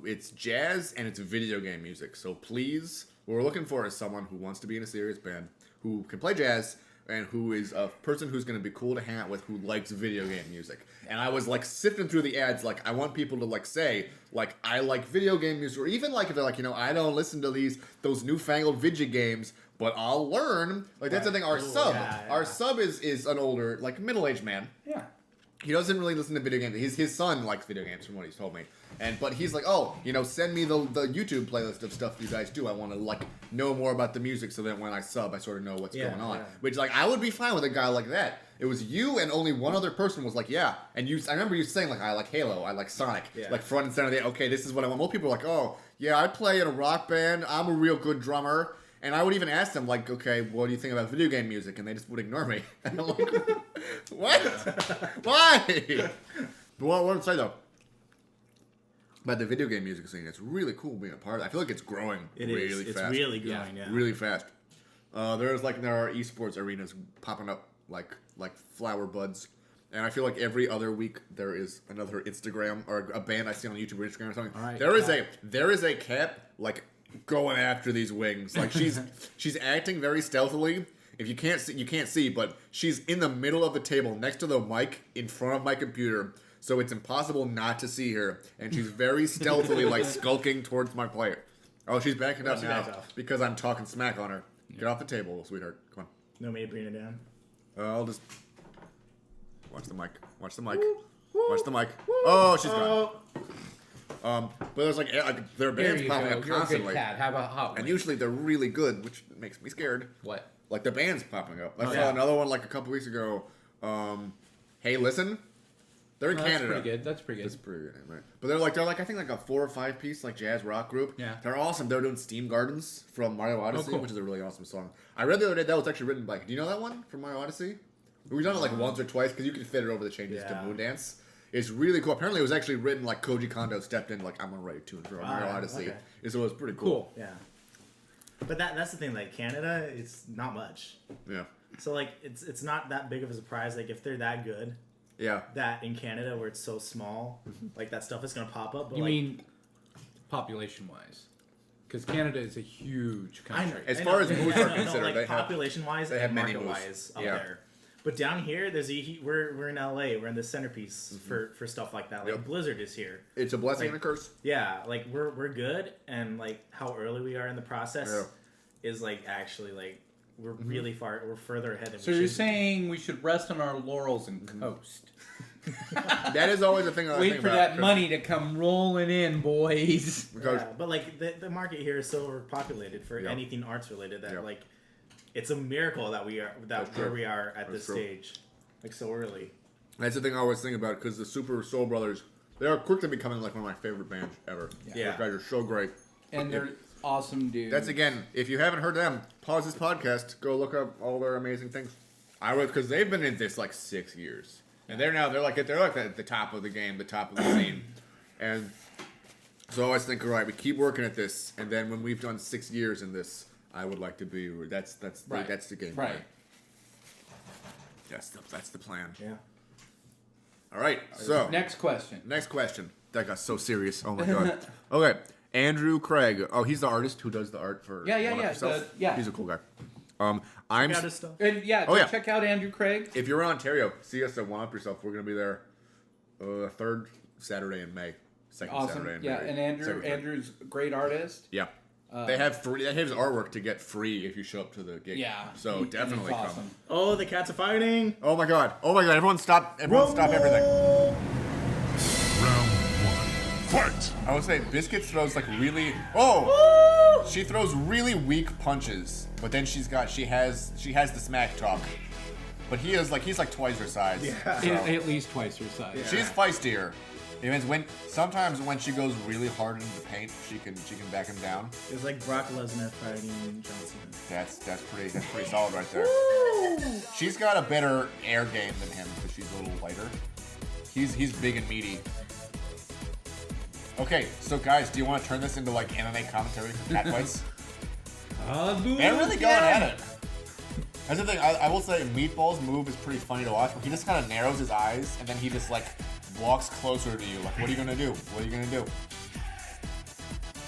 It's jazz and it's video game music. So please, what we're looking for is someone who wants to be in a serious band, who can play jazz, and who is a person who's going to be cool to hang out with, who likes video game music. And I was like sifting through the ads, like I want people to like say like I like video game music, or even like if they're like, you know, I don't listen to those newfangled video games, but I'll learn. Like that's the thing. Our sub is an older, like middle-aged man. Yeah. He doesn't really listen to video games. His son likes video games, from what he's told me. But he's like, oh, you know, send me the YouTube playlist of stuff you guys do. I want to like know more about the music, so that when I sub, I sort of know what's going on. Yeah. Which like I would be fine with a guy like that. It was you and only one other person was like, yeah. And I remember you saying like, I like Halo, I like Sonic, like front and center. Okay, this is what I want. Most people are like, oh, yeah, I play in a rock band. I'm a real good drummer. And I would even ask them, like, okay, what do you think about video game music? And they just would ignore me. And I'm like, what? Why? But what I want to say, though, about the video game music scene, it's really cool being a part of it. I feel like it's growing really fast. It's really growing, yeah. Really fast. There are esports arenas popping up like flower buds. And I feel like every other week there is another Instagram or a band I see on YouTube or Instagram or something. All right, there is a cat, like, going after these wings. Like she's acting very stealthily. If you can't see, but she's in the middle of the table next to the mic in front of my computer, so it's impossible not to see her. And she's very stealthily like skulking towards my player. Oh, she's backing up now because I'm talking smack on her. Get off the table, sweetheart. Come on. No me to bring it down. I'll just watch the mic. Watch the mic. Watch the mic. Oh, she's gone. But there's like there are bands popping up constantly. You're a good cat. How about hot? And usually they're really good, which makes me scared. What? like the band's popping up. I saw yeah. another one like a couple weeks ago. Hey, listen. They're in That's Canada. pretty good. That's pretty good. That's pretty good, right? But they're like I think like a 4 or 5 piece like jazz rock group. Yeah. They're awesome. They're doing Steam Gardens from Mario Odyssey, cool. which is a really awesome song. I read the other day that was actually written by. Do you know that one from Mario Odyssey? We've done it like once or twice because you can fit it over the changes to Yeah. Moon Dance. It's really cool. Apparently, it was actually written like Koji Kondo stepped in like I'm gonna write a tune for Mario Odyssey. okay. And so it was pretty cool. Yeah. But that's the thing. Like Canada, it's not much. Yeah. So like it's not that big of a surprise. Like if they're that good, Yeah. that in Canada where it's so small, like that stuff is gonna pop up. But You like, mean population-wise? Because Canada is a huge I know, country. As far as moves are no, considered, like they have- population wise they have and many market moves. wise up Yeah. there. But down here, we're in LA. We're in the centerpiece for stuff like that. Like Yep. Blizzard is here. It's a blessing Like- and a curse. Yeah, like we're good, and like how early we are in the process Yeah. is like actually like we're really far. We're further ahead. Than So we you're should be. saying we should rest on our laurels and coast. That is always the thing I Wait think for about, that 'cause- money to come rolling in, boys. Because Yeah, but like the market here is so overpopulated for Yep. anything arts related that Yep. like it's a miracle that That's where true. we are at That's this true. stage, like so early. that's the thing I always think about because the Super Soul Brothers, they are quickly becoming like one of my favorite bands ever. Yeah. Those guys are so great. And they're awesome dudes. That's again, if you haven't heard them, pause this podcast, go look up all their amazing things. I would because they've been in this like 6 years, and they're like at the top of the game, the top of the scene, and so I always think, all right, we keep working at this, and then when we've done 6 years in this, I would like to be that's Right. that's the game Right. plan. That's the plan. Yeah. All right, so Next question. next question. That got so serious. Oh my god. Okay, Andrew Craig. Oh, he's the artist who does the art for Yeah, One Up Yourself? yeah. He's a cool guy. I'm. Got his stuff. And yeah, Oh, go yeah. check out Andrew Craig. If you're in Ontario, see us at One Up Yourself. We're gonna be there, third Saturday in May. Second Awesome. Saturday in Yeah, May. and Andrew Second, third. Andrew's a great artist. Yeah. They have free. They have his artwork to get free if you show up to the gig. Yeah. So and definitely he's come. awesome. Oh, the cats are fighting. Oh my god. Oh my god. Everyone stop. Everyone stop everything. Round one. Fight! I would say Biscuit throws like really. Oh. She throws really weak punches, but then she has the smack talk. But he's like twice her size. Yeah. So. At least twice her size. She's feistier. It means sometimes when she goes really hard into the paint, she can back him down. It's like Brock Lesnar fighting John Cena. That's pretty solid right there. She's got a better air game than him because she's a little lighter. He's big and meaty. Okay, so guys, do you want to turn this into like MMA commentary for cat fights? They're really going at it. That's the thing. I will say, Meatball's move is pretty funny to watch. But he just kind of narrows his eyes and then he just like walks closer to you. Like, what are you gonna do? What are you gonna do?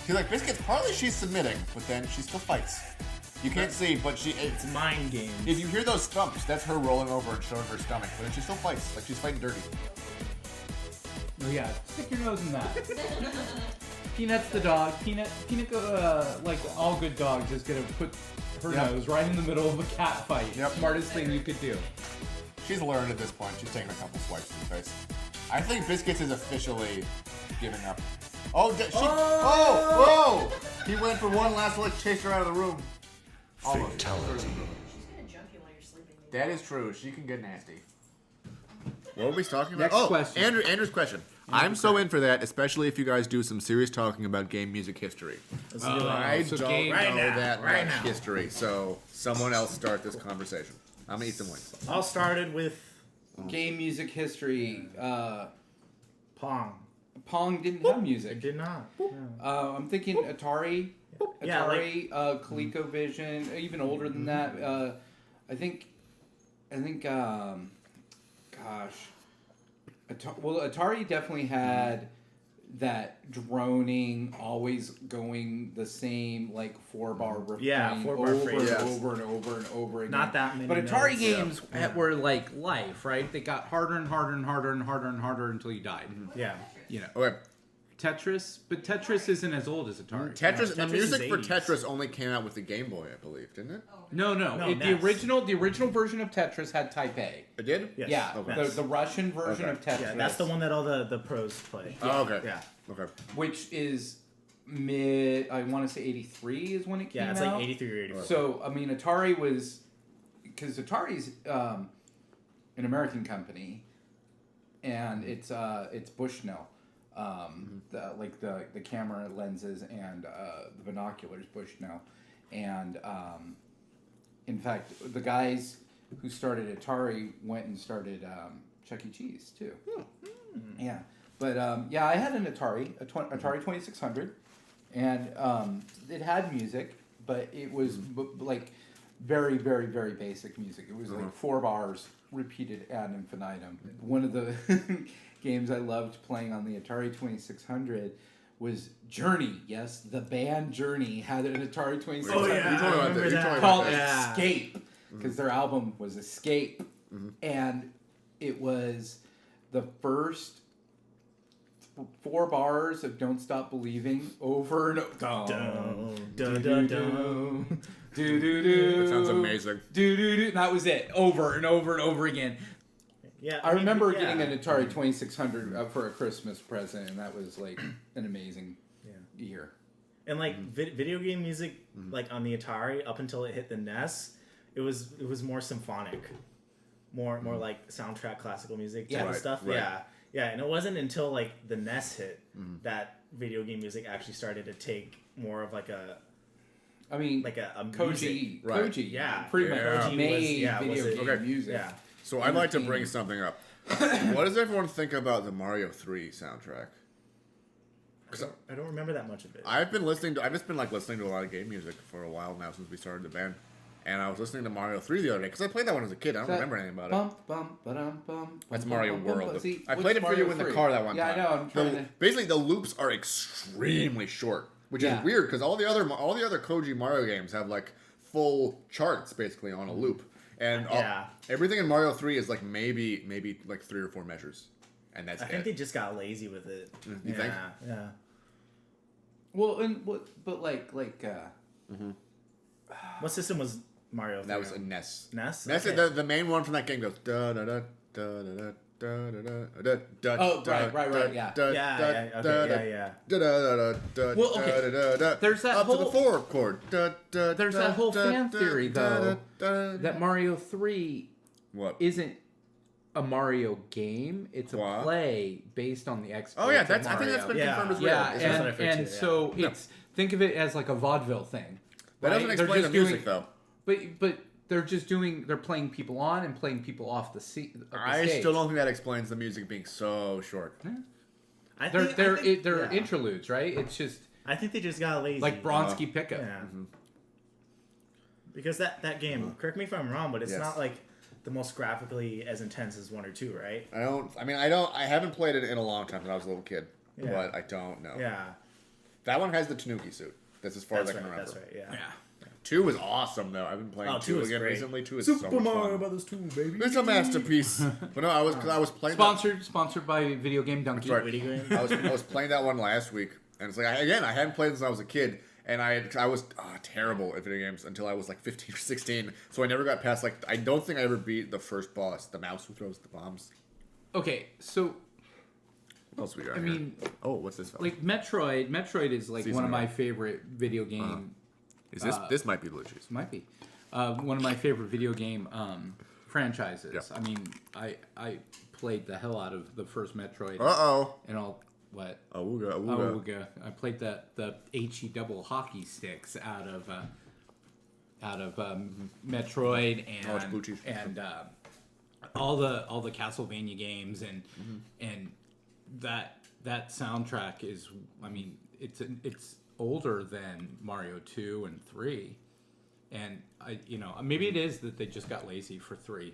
He's like, Biscuit's partly she's submitting, but then she still fights. You can't see, but It's mind games. if you hear those thumps, that's her rolling over and showing her stomach. But then she still fights, like she's fighting dirty. Oh yeah, stick your nose in that. Peanut's the dog. Peanut, like all good dogs, is gonna put her Yep. nose right in the middle of a cat fight. Yep. Smartest thing you could do. She's learned at this point. She's taking a couple swipes in the face. I think Biscuits is officially giving up. Oh, whoa! He went for one last look, chased her out of the room. Almost. Fatality. She's gonna jump you while you're sleeping. That is true. She can get nasty. What were we talking about? Next question. Andrew's question. I'm so in for that, especially if you guys do some serious talking about game music history. I so don't game- know Right now, that right much now. history, so someone else start this conversation. I'm gonna eat some wings. All started with Game music history. Pong. Pong didn't have It music. did not. I'm thinking Atari. Yeah, Atari, ColecoVision, even older than that. I think, gosh, Atari definitely had that droning, always going the same like 4-bar refrain Yeah, 4-bar over phrase. and over and over and over again. Not that many But Atari notes. games were like life, right? They got harder and harder and harder and harder and harder until you died. Yeah. You know, Okay. Tetris, but Tetris isn't as old as Atari. Tetris, the Tetris music is for 80s. Tetris only came out with the Game Boy, I believe, didn't it? No, No, the NES. original version of Tetris had Type A. It did? Yes. Yeah, Okay. the Russian version Okay. of Tetris. Yeah, that's the one that all the pros play. Oh, okay. Yeah. Okay. Which is I want to say 83 is when it came Yeah, it's out. like 83 or 84. So, I mean, Atari was because Atari's an American company, and it's Bushnell. The camera lenses and the binoculars Bushnell, and in fact the guys who started Atari went and started Chuck E. Cheese too. Yeah, but I had an Atari, Atari 2600, and it had music, but it was like very, very, very basic music. It was like 4 bars repeated ad infinitum. One of the games I loved playing on the Atari 2600 was Journey. Yes, the band Journey had an Atari 2600 Oh, yeah. You're talking about that. You're talking about called that. Escape, because their album was Escape, and it was the first 4 bars of Don't Stop Believing over and over. That sounds amazing. That was it, over and over and over again. Yeah, I remember getting an Atari 2600 for a Christmas present, and that was like an amazing year. And like video game music, like on the Atari, up until it hit the NES, it was more symphonic, more like soundtrack classical music type of stuff. Right. Yeah, and it wasn't until like the NES hit that video game music actually started to take more of like a. I mean, like a Koji, music. Right. Koji, Yeah, pretty Yeah. much Koji made was video game music. Yeah. So I'd like to bring something up. What does everyone think about the Mario 3 soundtrack? I don't remember that much of it. I've just been listening to a lot of game music for a while now since we started the band. And I was listening to Mario 3 the other day because I played that one as a kid. I don't remember anything about it. Bump, bump, ba-dum, bump, That's bump, Mario bump, World. bump. See, I which played it for you Mario in the 3? car that one Yeah, time. I know. I'm trying to. Basically, the loops are extremely short, which is weird because all the other Koji Mario games have like full charts basically on a loop, and everything in Mario 3 is like maybe like 3 or 4 measures, and that's I think they just got lazy with it. You think? Yeah. Well, but like What system was Mario 3 that was a on? NES. NES? That's Okay. it. The main one from that game goes da da da da da da. Oh, right, yeah. Well, okay. There's that up to the whole- 4 chord. there's that whole fan theory though that Mario 3 What? isn't a Mario game. It's a What? play based on the exploits Oh yeah, of I think Mario. that's been Yeah. confirmed as well. Yeah, That's what I've heard and too, yeah. so Yeah. it's think of it as like a vaudeville thing. That doesn't right? They're explain the just music doing- though. But they're playing people on and playing people off the seat. I still don't think that explains the music being so short. I They're think- they're yeah. interludes, right? It's just I think they just got lazy. like Bronsky pickup. Yeah. Because that game, correct me if I'm wrong, but it's Yes. not like the most graphically as intense as 1 or 2, right? I haven't played it in a long time since I was a little kid. Yeah. But I don't know. Yeah. That one has the Tanuki suit. That's as far That's as I can right. remember. That's right. Yeah. Yeah. 2 was awesome though. I've been playing Oh, 2 2 is again great. recently. 2 is so much fun. Brothers 2, baby. It's a masterpiece. But no, I was playing Sponsored by Video Game Donkey. Sorry. Video game. I was playing that one last week, and it's like I hadn't played since I was a kid, and I was terrible at video games until I was like 15 or 16. So I never got past I don't think I ever beat the first boss, the mouse who throws the bombs. Okay, so What else we got? I here? mean, what's this? Fella? like Metroid is like Season one of my 1. favorite video game. Is this might be Luigi's? Might be one of my favorite video game franchises. Yeah. I mean, I played the hell out of the first Metroid. And all what? Awooga. Awooga. I played the HE double hockey sticks out of Metroid Oh, it's Bluetooth. and all the Castlevania games and that soundtrack is, I mean, it's older than Mario 2 and 3, and maybe it is that they just got lazy for 3.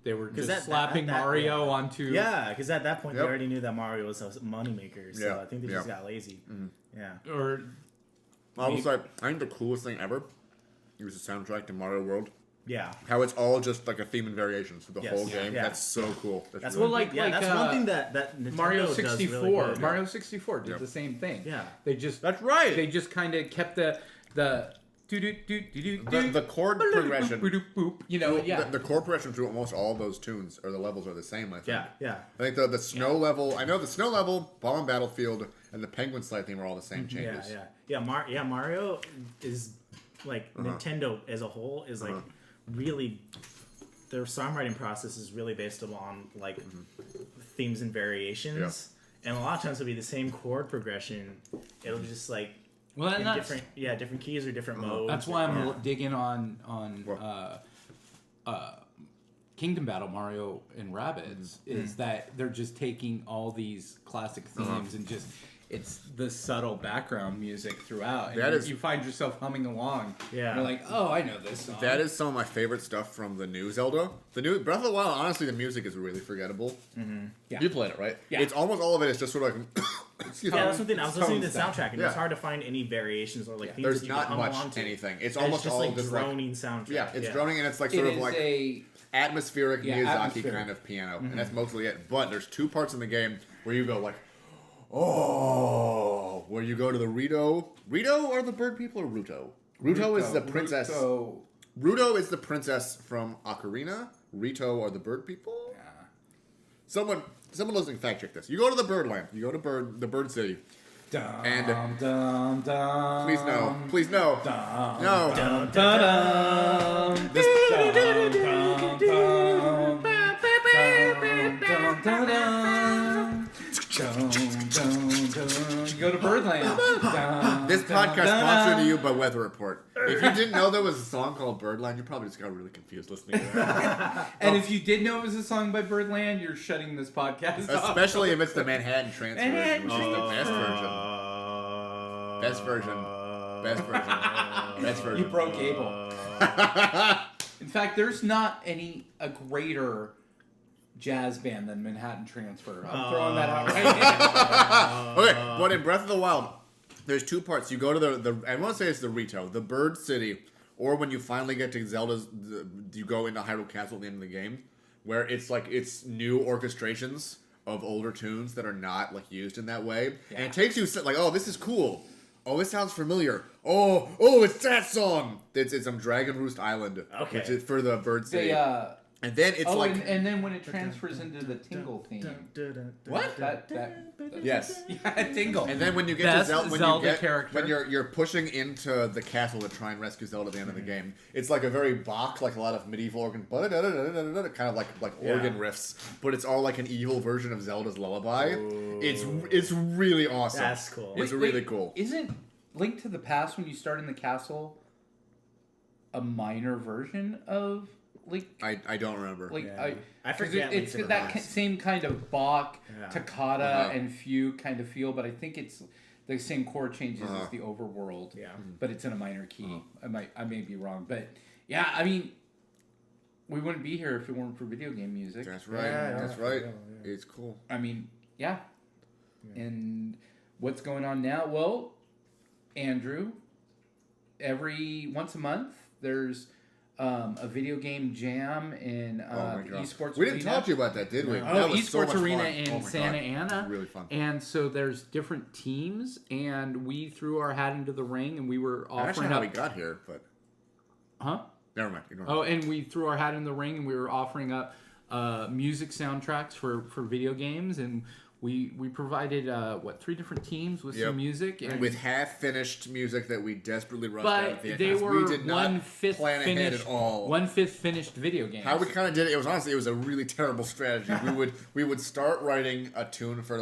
They were just slapping Mario onto. Yeah, because at that point Yep. they already knew that Mario was a moneymaker, so Yeah, I think they just got lazy. Yeah. Or I was like, I think the coolest thing ever is the soundtrack to Mario World. Yeah. How it's all just like a theme and variations for the Yes. whole Yeah. game. Yeah. That's so cool. That's Well, one like- thing, yeah, like, that's one thing that Nintendo Mario does 64. really good. Mario 64 did Yep. the same thing. Yeah. They just That's right. They just kind of kept the The chord progression. boop. Yeah. The chord progression through almost all those tunes or the levels are the same. I think. Yeah. I think the snow level. I know the snow level, Bomb and Battlefield, and the Penguin Slide theme are all the same changes. Yeah. Mario is like Nintendo as a whole is like really their songwriting process is really based on like themes and variations. And a lot of times it'll be the same chord progression. It'll just like Well, in and different keys or different modes. that's why I'm digging on Kingdom Battle Mario and Rabbids is that they're just taking all these classic themes and just it's the subtle background music throughout. And you find yourself humming along. Yeah. You're like, oh, I know this song. That is some of my favorite stuff from the new Zelda. The new Breath of the Wild, honestly, the music is really forgettable. Yeah. You played it, right? Yeah. It's almost all of it is just sort of like... excuse me. Yeah, that's something. I was listening to the Tone soundtrack, and Yeah. it's hard to find any variations or like themes There's that you not can hum along much to. anything. It's And almost just all like just droning soundtrack. Yeah, it's droning and it's like It sort of is like a atmospheric Yeah, Miyazaki atmospheric. kind of piano, and that's mostly it. But there's two parts in the game where you go like, oh, where you go to the Rito. Rito are the bird people or Ruto? Ruto is the princess. Ruto is the princess from Ocarina. Rito are the bird people. Yeah. Someone listening, fact check this. You go to the Birdland. You go to the Bird City. Dum, And- dum, dum, Please no. Please no. Dum, No. dum, dum, This- dum, dum, dum, dum, dum, dum, dum. Dum, dum, dum. You go to Birdland. Dum, This dum, podcast dum. sponsored to you by Weather Report. If you didn't know there was a song called Birdland, you probably just got really confused listening to that. And if you did know it was a song by Birdland, you're shutting this podcast off. Especially if it's the Manhattan Transfer, Manhattan which is the best version. Best version. Best version. Best version. You broke Abel. In fact, there's not a greater jazz band than Manhattan Transfer. I'm throwing that out right now. Okay, but in Breath of the Wild, there's two parts. You go to the I want to say it's the Rito, the Bird City, or when you finally get to Zelda's, you go into Hyrule Castle at the end of the game, where it's like it's new orchestrations of older tunes that are not like used in that way, and it takes you like, oh, this is cool. Oh, it sounds familiar. Oh, it's that song. It's Dragon Roost Island, Okay. which is for the Bird City. And then it's and then when it transfers into the Tingle theme. What? That yes. yeah, Tingle. And then when you get Best to Zelda, Zelda character. when you're pushing into the castle to try and rescue Zelda at the end of the game, it's like a very Bach, like a lot of medieval organ, kind of like organ riffs, but it's all like an evil version of Zelda's lullaby. Ooh. It's really awesome. That's cool. It's really cool. Isn't Link to the Past when you start in the castle a minor version of Link? I don't remember. Like Yeah. I 'cause forget it's Link to the that Past. same kind of Bach, Yeah. toccata, and fugue kind of feel, but I think it's the same chord changes as the overworld. Yeah. But it's in a minor key. I may be wrong, but yeah, I mean, we wouldn't be here if it weren't for video game music. That's right. Yeah, That's yeah, right. yeah. It's cool. I mean, yeah. And what's going on now? Well, Andrew, once a month, there's a video game jam in Oh my God. esports We arena. didn't talk to you about that, did we? Oh, That was so esports much arena fun. in Oh my Santa God. Ana. Really fun. And so there's different teams, and we threw our hat into the ring, and we were I don't know offering how up. we got here, but Huh? never mind. Ignore Oh, me. and we threw our hat in the ring, and we were offering up music soundtracks for video games, and we provided 3 different teams with Yep. some music, and With half-finished music that we desperately rushed but out at the end. they because were we did not 1/5 plan ahead finished. at all. 1/5 finished video games. How we kind of did it, it was a really terrible strategy. we would start writing a tune for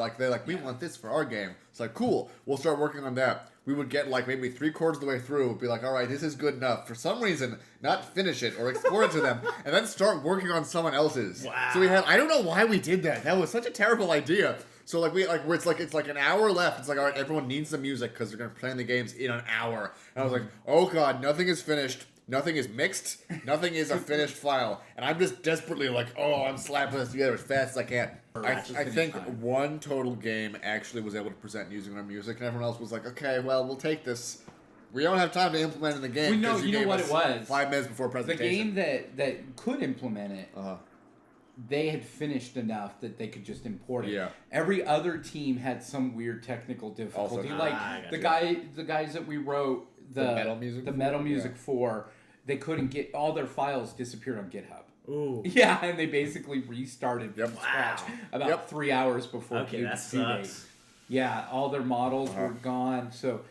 we want this for our game. It's like, cool, we'll start working on that. We would get like maybe 3 chords of the way through, be like, all right, this is good enough. For some reason, not finish it or export it to them, and then start working on someone else's. Wow. So I don't know why we did that. That was such a terrible idea. So where it's like an hour left. It's like, all right, everyone needs the music because they're gonna play the games in an hour. And I was like, oh God, nothing is finished. Nothing is mixed. Nothing is a finished file. And I'm just desperately like, oh, I'm slapping this together as fast as I can. I think one total game actually was able to present using our music, and everyone else was like, okay, well, we'll take this. We don't have time to implement it in the game. We know- 'cause you know gave what us it was. 5 minutes before the presentation. game that could implement it, Uh-huh. they had finished enough that they could just import it. Yeah. Every other team had some weird technical difficulty. Also- like I the gotcha. guys that we wrote the metal music the for? metal music Yeah. for, they couldn't get all their files disappeared on GitHub. Ooh. Yeah, and they basically restarted from Yep. scratch about Yep. 3 hours before Okay, due that date. sucks. Yeah, all their models were gone. So,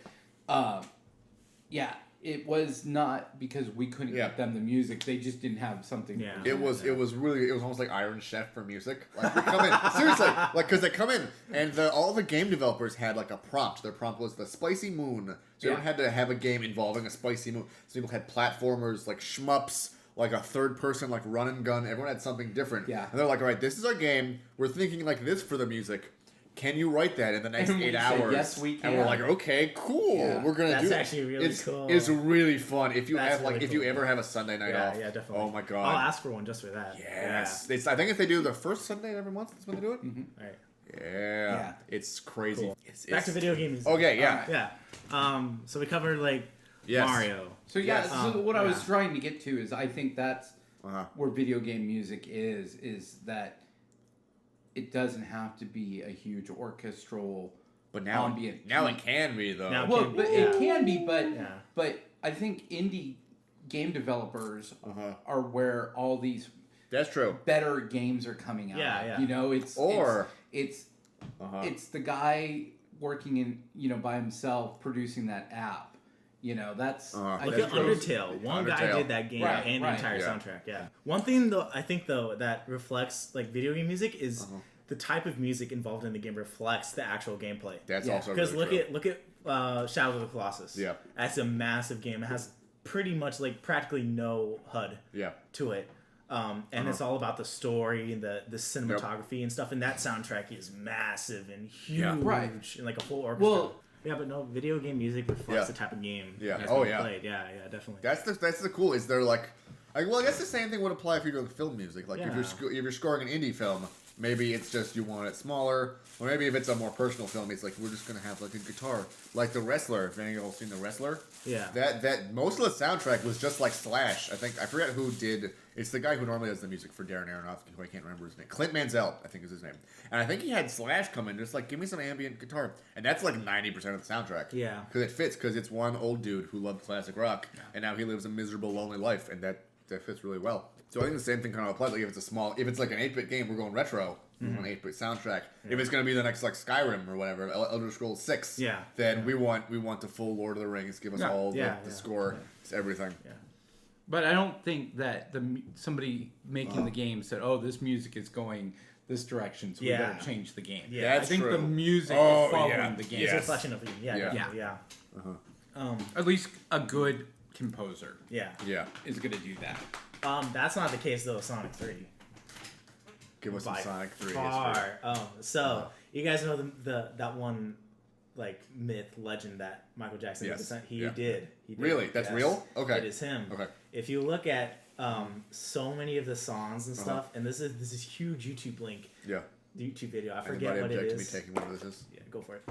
yeah, it was not because we couldn't Yeah. get them the music. They just didn't have something. Yeah. It was almost like Iron Chef for music. Like they come in seriously, like because they come in and all the game developers had like a prompt. Their prompt was the spicy moon. So everyone had to have a game involving a spicy moon. So people had platformers like shmups, like a third person like run and gun. Everyone had something different. Yeah. And they're like, all right, this is our game. We're thinking like this for the music. Can you write that in the next And we 8 said, hours? yes, we And we're can. like, okay, cool. Yeah. We're gonna That's do it. actually really cool. It's really fun if you That's have like really if you cool. ever have a Sunday night Yeah, off. yeah, definitely. Oh my god. I'll ask for one just for that. Yes. It's, I think if they do the first Sunday every month, that's when they do it. Yeah. All right. Yeah. Yeah. It's crazy. Cool. It's, Back to video games. Okay, yeah. Yeah. So we covered like Yes. Mario. So yeah, Yes. so what I was Yeah. trying to get to is I think that's Uh-huh. where video game music is that it doesn't have to be a huge orchestral But now, ambient. now it can be though. Now- Well, can be, but yeah. it can be, Yeah. but I think indie game developers Uh-huh. are where all these That's true. better games are coming out. Yeah, yeah. You know, it's Uh-huh. it's the guy working in by himself producing that app. You know, that's Uh-huh. I Look think at those- Undertale. One guy Undertale. did that game Right, and right. the entire Yeah. soundtrack. Yeah. One thing though, I think though that reflects like video game music is Uh-huh. the type of music involved in the game reflects the actual gameplay. That's Yeah. also Because really look at Shadow of the Colossus. Yeah. That's a massive game. It has pretty much like practically no HUD Yeah. to it. And it's all about the story and the cinematography and stuff. And that soundtrack is massive and huge, Yeah. Right. and like a full orchestra. Well- yeah, but no, video game music reflects Yeah. the type of game. Yeah. that's Oh, being yeah. played. Yeah, definitely. That's the cool. Is they're like, well, I guess the same thing would apply if you're doing film music. Like if Yeah. you're scoring an indie film, maybe it's just you want it smaller, or maybe if it's a more personal film, it's like we're just gonna have like a guitar, like The Wrestler. If any of y'all seen The Wrestler, Yeah. that most of the soundtrack was just like Slash. I forget who did. It's the guy who normally does the music for Darren Aronofsky, who I can't remember his name. Clint Mansell, I think is his name. And I think he had Slash come in, just like give me some ambient guitar, and that's like 90% of the soundtrack. Yeah. Because it fits, because it's one old dude who loved classic rock, and now he lives a miserable, lonely life, and that fits really well. So I think the same thing kind of applies. Like if it's like an 8-bit game, we're going retro. We're going 8-bit soundtrack. If it's going to be the next like Skyrim or whatever, Elder Scrolls 6, Yeah. then we want the full Lord of the Rings. Give us all the Yeah. score. It's everything. Yeah. But I don't think that somebody making the game said, "Oh, this music is going this direction, so we Yeah. better change the game." Yeah, I that's think true. the music Oh, is following yeah. the game. It's a Yes. reflection of it. Yeah, Yeah. definitely, yeah. At least a good composer Yeah. Yeah. is going to do that. That's not the case though with Sonic 3. Give us some By Sonic 3 history. far. So you guys know that one like myth legend that Michael Jackson Yes. did. He Yeah. did. Really? That's real? Okay. It is him. Okay. If you look at so many of the songs and stuff, and this is huge YouTube link, Yeah. YouTube video. I forget Anybody what it object to me is. taking one of this? Yeah, go for it.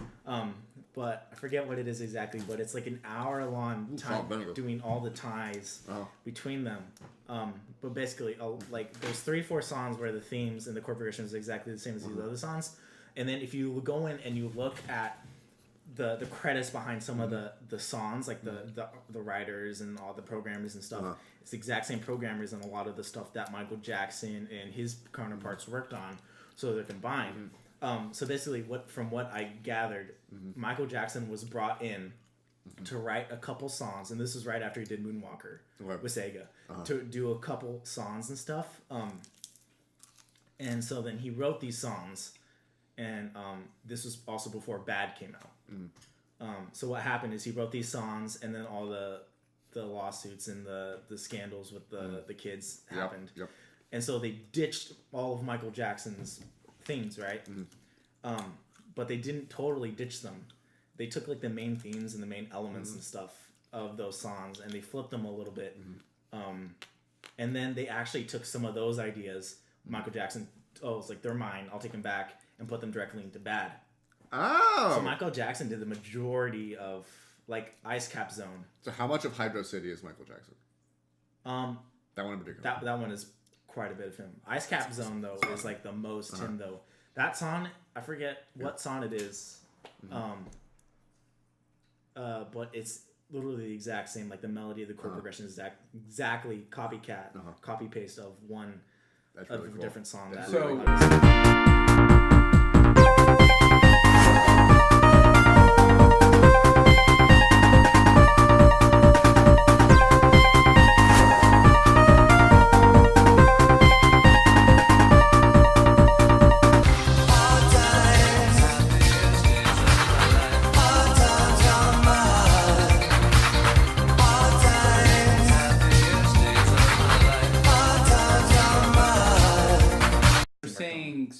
But I forget what it is exactly, but it's like an hour-long time salt vinegar. doing all the ties Oh. between them. But basically, like there's 3-4 songs where the themes and the chord progression is exactly the same as these other songs, and then if you go in and you look at the credits behind some of the songs, like the writers and all the programmers and stuff, it's the exact same programmers and a lot of the stuff that Michael Jackson and his counterparts worked on, so they're combined. So basically, from what I gathered, Michael Jackson was brought in to write a couple songs, and this is right after he did Moonwalker Okay. with Sega, to do a couple songs and stuff. And so then he wrote these songs, and this was also before Bad came out. So what happened is he wrote these songs, and then all the lawsuits and the scandals with the kids happened. Yep. And so they ditched all of Michael Jackson's themes, right? But they didn't totally ditch them. They took like the main themes and the main elements and stuff of those songs, and they flipped them a little bit. And then they actually took some of those ideas. Michael Jackson, it's like they're mine. I'll take them back and put them directly into Bad. Oh. So Michael Jackson did the majority of like Ice Cap Zone. So how much of Hydro City is Michael Jackson? That one in particular. That one is quite a bit of him. Ice Cap Zone though is like the most him though. That song, I forget what song it is. But it's literally the exact same. Like the melody, the chord progression is exactly copycat, copy paste of one That's of really a cool. different song. That's that really obviously-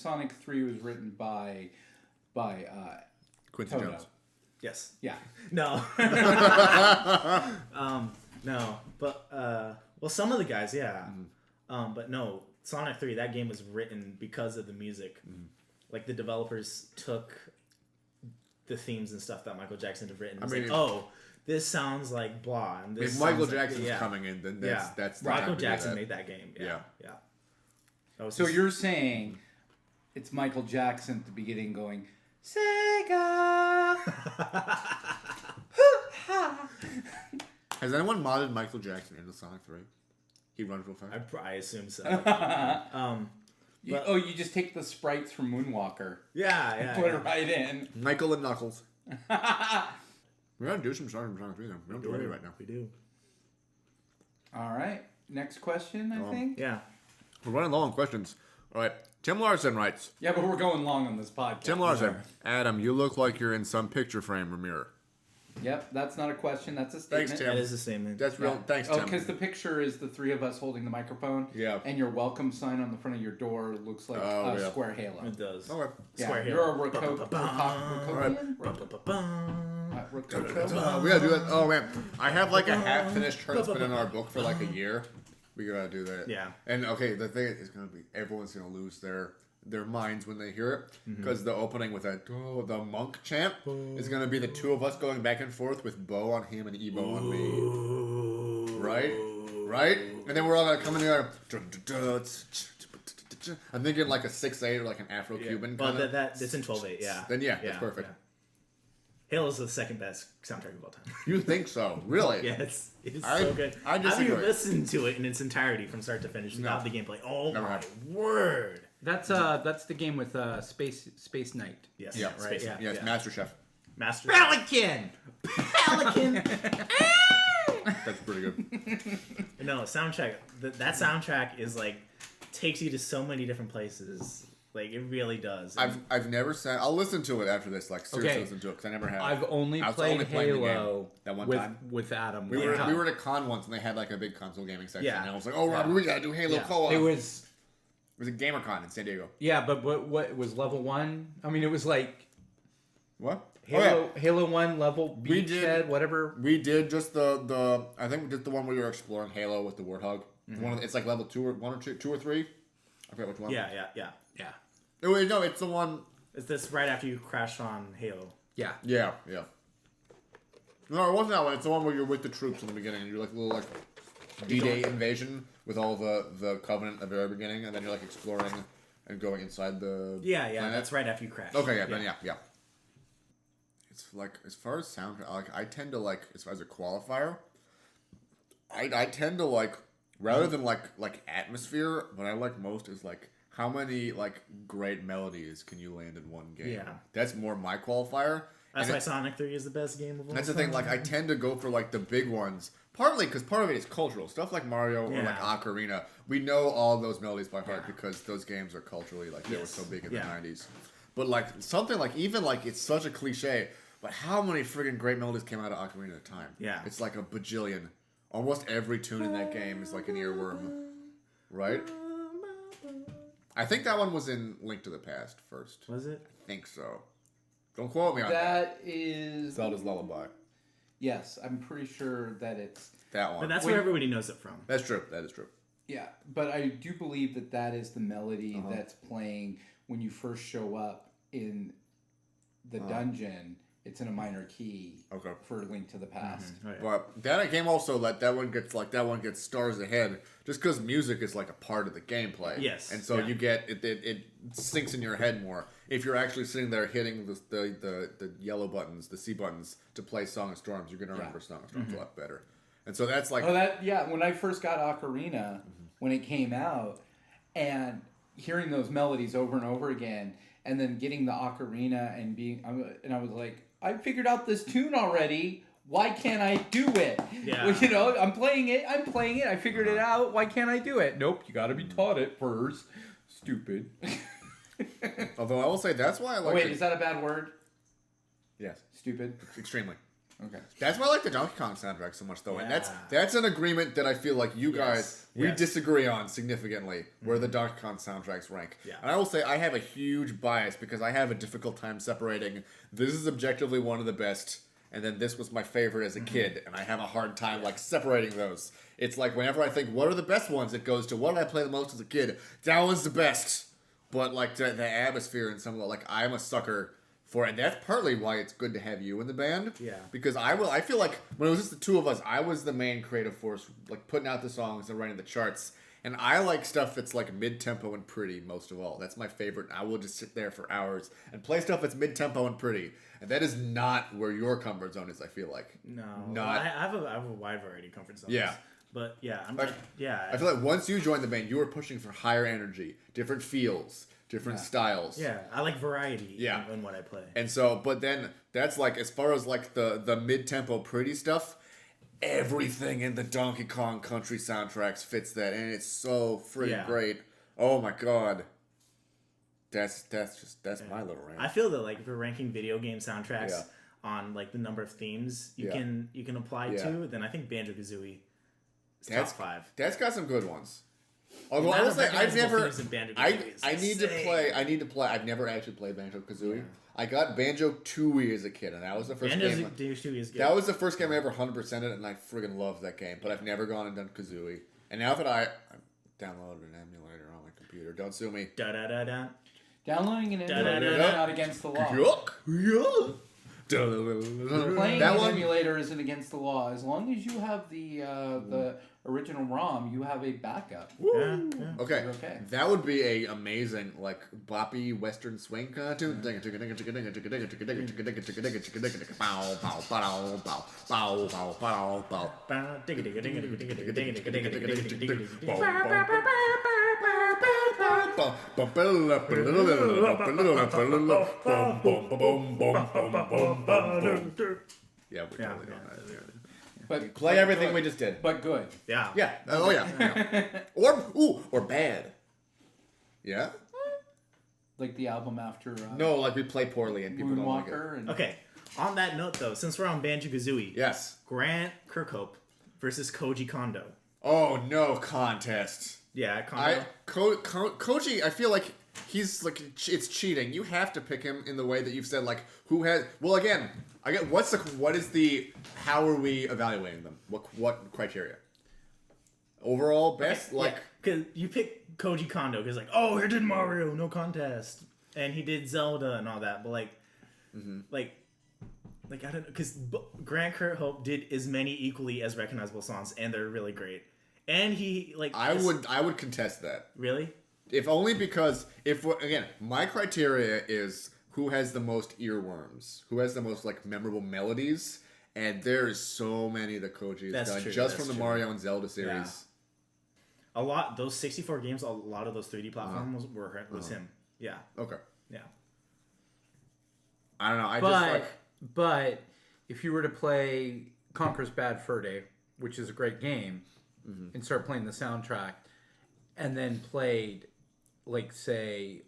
Sonic 3 was written by Quincy Toto. Jones. Yes. Yeah. No. No. But well, some of the guys, yeah. But no, Sonic 3. That game was written because of the music. Like the developers took the themes and stuff that Michael Jackson had written. This sounds like blah. And this If Michael sounds like- Jackson's coming in, then that's the Michael time to do Jackson that. made that game. Yeah. That was So his- you're saying it's Michael Jackson at the beginning going, Sega! Has anyone modded Michael Jackson into Sonic 3? He runs real fast. I assume so. You just take the sprites from Moonwalker, Yeah. put it right in. Michael and Knuckles. We gotta do some Sonic 3 then. We don't do any right now. We do. All right. Next question, I think. Yeah. We're running low on questions. All right. Tim Larson writes. Yeah, but we're going long on this podcast. Tim Larson. Adam, you look like you're in some picture frame or mirror. Yep, that's not a question. That's a statement. Thanks, Tim. That is the statement. That's real. Yeah. Thanks, Oh, Tim. because the picture is the three of us holding the microphone. Yeah. And your welcome sign on the front of your door looks like Oh, a yeah. square halo. It does. Okay. Yeah, Square you're a halo. Rococo. We gotta do that. Oh man, I have like a half finished turn that's been in our book for like a year. We gotta do that. Yeah. And okay, the thing is gonna be everyone's gonna lose their minds when they hear it because the opening with that the monk chant is gonna be the two of us going back and forth with Bo on him and Ebo on me. Right? And then we're all gonna come in there. I'm thinking like a 6/8 or like an Afro-Cuban Well, kind of. it's in 12/8. Yeah. Then that's perfect. Yeah. Halo's the second best soundtrack of all time. You think so? Really? Yeah, it's I- so good. I How do you disagree. listen to it in its entirety from start to finish without the gameplay? Oh Never my have. word! That's the game with Space Knight. Yes. Yeah. Right. Yeah. Yes, yeah. Master Chef. Master. Pelican. That's pretty good. No soundtrack. That soundtrack is like takes you to so many different places. Like it really does. I've never sat. I'll listen to it after this. Like seriously, Okay. listen to it because I never have. I've only I was played only playing the game Halo that one with time. with Adam. We one were time. we were at a con once and they had like a big console gaming section. Yeah. And I was like, oh, Robbie, we gotta do Halo Yeah. co-op. It was a GamerCon in San Diego. yeah, but what was level 1? I mean, it was like What? Halo 1 level We beachhead, did- whatever. We did just the I think we did the one where we were exploring Halo with the Warthog. It's like level 2 or 1 or 2 or 3. I forget which one. yeah. Yeah, No, wait, no, it's the one. Is this right after you crash on Halo? yeah. Yeah. No, it wasn't that one. It's the one where you're with the troops in the beginning and you're like a little like D-Day invasion with all the Covenant at the very beginning, and then you're like exploring and going inside the Yeah. planet. That's right after you crash. Okay, then yeah. It's like as far as soundtrack, like I tend to like as far as a qualifier, I tend to like rather than like atmosphere. What I like most is like how many like great melodies can you land in one game. Yeah. That's more my qualifier. That's And why it- Sonic 3 is the best game of all that's the time. thing. Like I tend to go for like the big ones, partly because part of it is cultural stuff like Mario or like Yeah. Ocarina. We know all those melodies by heart because those games are culturally like they were Yes. so big in Yeah. the '90s. But like something like even like it's such a cliche, but how many friggin' great melodies came out of Ocarina at a time? Yeah. It's like a bajillion. Almost every tune in that game is like an earworm, right? I think that one was in Link to the Past first. Was it? I think so. Don't quote me on that. That is Zelda's Lullaby. yes. I'm pretty sure that it's That one. But that's Wait. where everybody knows it from. That's true. That is true. yeah. But I do believe that is the melody Uh-huh. that's playing when you first show up in the dungeon. It's in a minor key. Okay. For Link to the Past. Oh, yeah. But that game also that one gets stars ahead just because music is like a part of the gameplay. Yes, and so yeah. you get it sinks in your head more if you're actually sitting there hitting the yellow buttons, the C buttons to play Song of Storms. You're gonna remember Song of Storms a lot better. And so that's like Oh, when I first got Ocarina, when it came out, and hearing those melodies over and over again, and then getting the Ocarina and I was like, I figured out this tune already. Why can't I do it? Yeah. Well, I'm playing it. I figured it out. Why can't I do it? Nope, you got to be taught it first. Stupid. although I will say that's why I like Wait, it. is that a bad word? Yes, Stupid. extremely. Okay. That's why I like the Donkey Kong soundtrack so much, though, and Yeah. that's an agreement that I feel like you guys we yes. disagree on significantly where the Donkey Kong soundtracks rank. Yeah. And I will say I have a huge bias because I have a difficult time separating. This is objectively one of the best, and then this was my favorite as a kid, and I have a hard time like separating those. It's like whenever I think what are the best ones, it goes to what did I play the most as a kid? That one's the best. But like the atmosphere and some of the like I'm a sucker for it. And that's partly why it's good to have you in the band. Yeah. Because I feel like when it was just the two of us, I was the main creative force, like putting out the songs and writing the charts. And I like stuff that's like mid-tempo and pretty most of all. That's my favorite. I will just sit there for hours and play stuff that's mid-tempo and pretty. And that is not where your comfort zone is, I feel like. No, Not. I have a wide variety of comfort zones. Yeah. But yeah, Like, yeah. I feel like once you joined the band, you were pushing for higher energy, different feels, different styles. yeah, I like variety. Yeah. in what I play. And so, but then that's like as far as like the mid-tempo pretty stuff, everything in the Donkey Kong Country soundtracks fits that, and it's so freaking great. Oh my god, that's my little rant. I feel that like if we're ranking video game soundtracks Yeah. on like the number of themes you Yeah. can apply Yeah. to, then I think Banjo-Kazooie is That's top 5. That's got some good ones. Although I amount will of say I've recognizable never, themes in Banjo-Kazooie is I need to insane. play. I need to play. I've never actually played Banjo Kazooie. I got Banjo Tooie as a kid, and that was the first game. Banjo-Kazooie is good. That was the first game I ever 100%ed, and I friggin' loved that game. But I've never gone and done Kazooie. And now that I downloaded an emulator on my computer, don't sue me. da da da da. Downloading an emulator is not against the law. Yuck. Yuck. Playing That an one. emulator isn't against the law as long as you have the original ROM. You have a backup. Yeah. Okay. You're okay. That would be a amazing like boppy western swing kind of tune. Yeah, we're totally doing that. But Play everything we just did. But good. Yeah. Yeah. Oh yeah. Or bad. Yeah. Like the album after No, like we play poorly and people don't like it. Moonwalker and Okay. On that note, though, since we're on Banjo-Kazooie, Yes. Grant Kirkhope versus Koji Kondo. Oh no contest. Yeah, Kondo. Koji, I feel like he's like it's cheating. You have to pick him in the way that you've said. Like who has? Well, again, I get what is the how are we evaluating them? What criteria? Overall best, like because you pick Koji Kondo because like, oh, he did Mario, no contest, and he did Zelda and all that, but like, like I don't know, because Grant Kirkhope did as many equally as recognizable songs, and they're really great. And he like I would contest that. really. If only because again, my criteria is who has the most earworms, who has the most like memorable melodies, and there is so many that Koji has That's done true, just that's from the true. Mario and Zelda series. Yeah. A lot those 64 games, a lot of those 3D platforms was him. Yeah, Okay, yeah. I don't know. I But just like but if you were to play Conker's Bad Fur Day, which is a great game, and start playing the soundtrack, and then played like say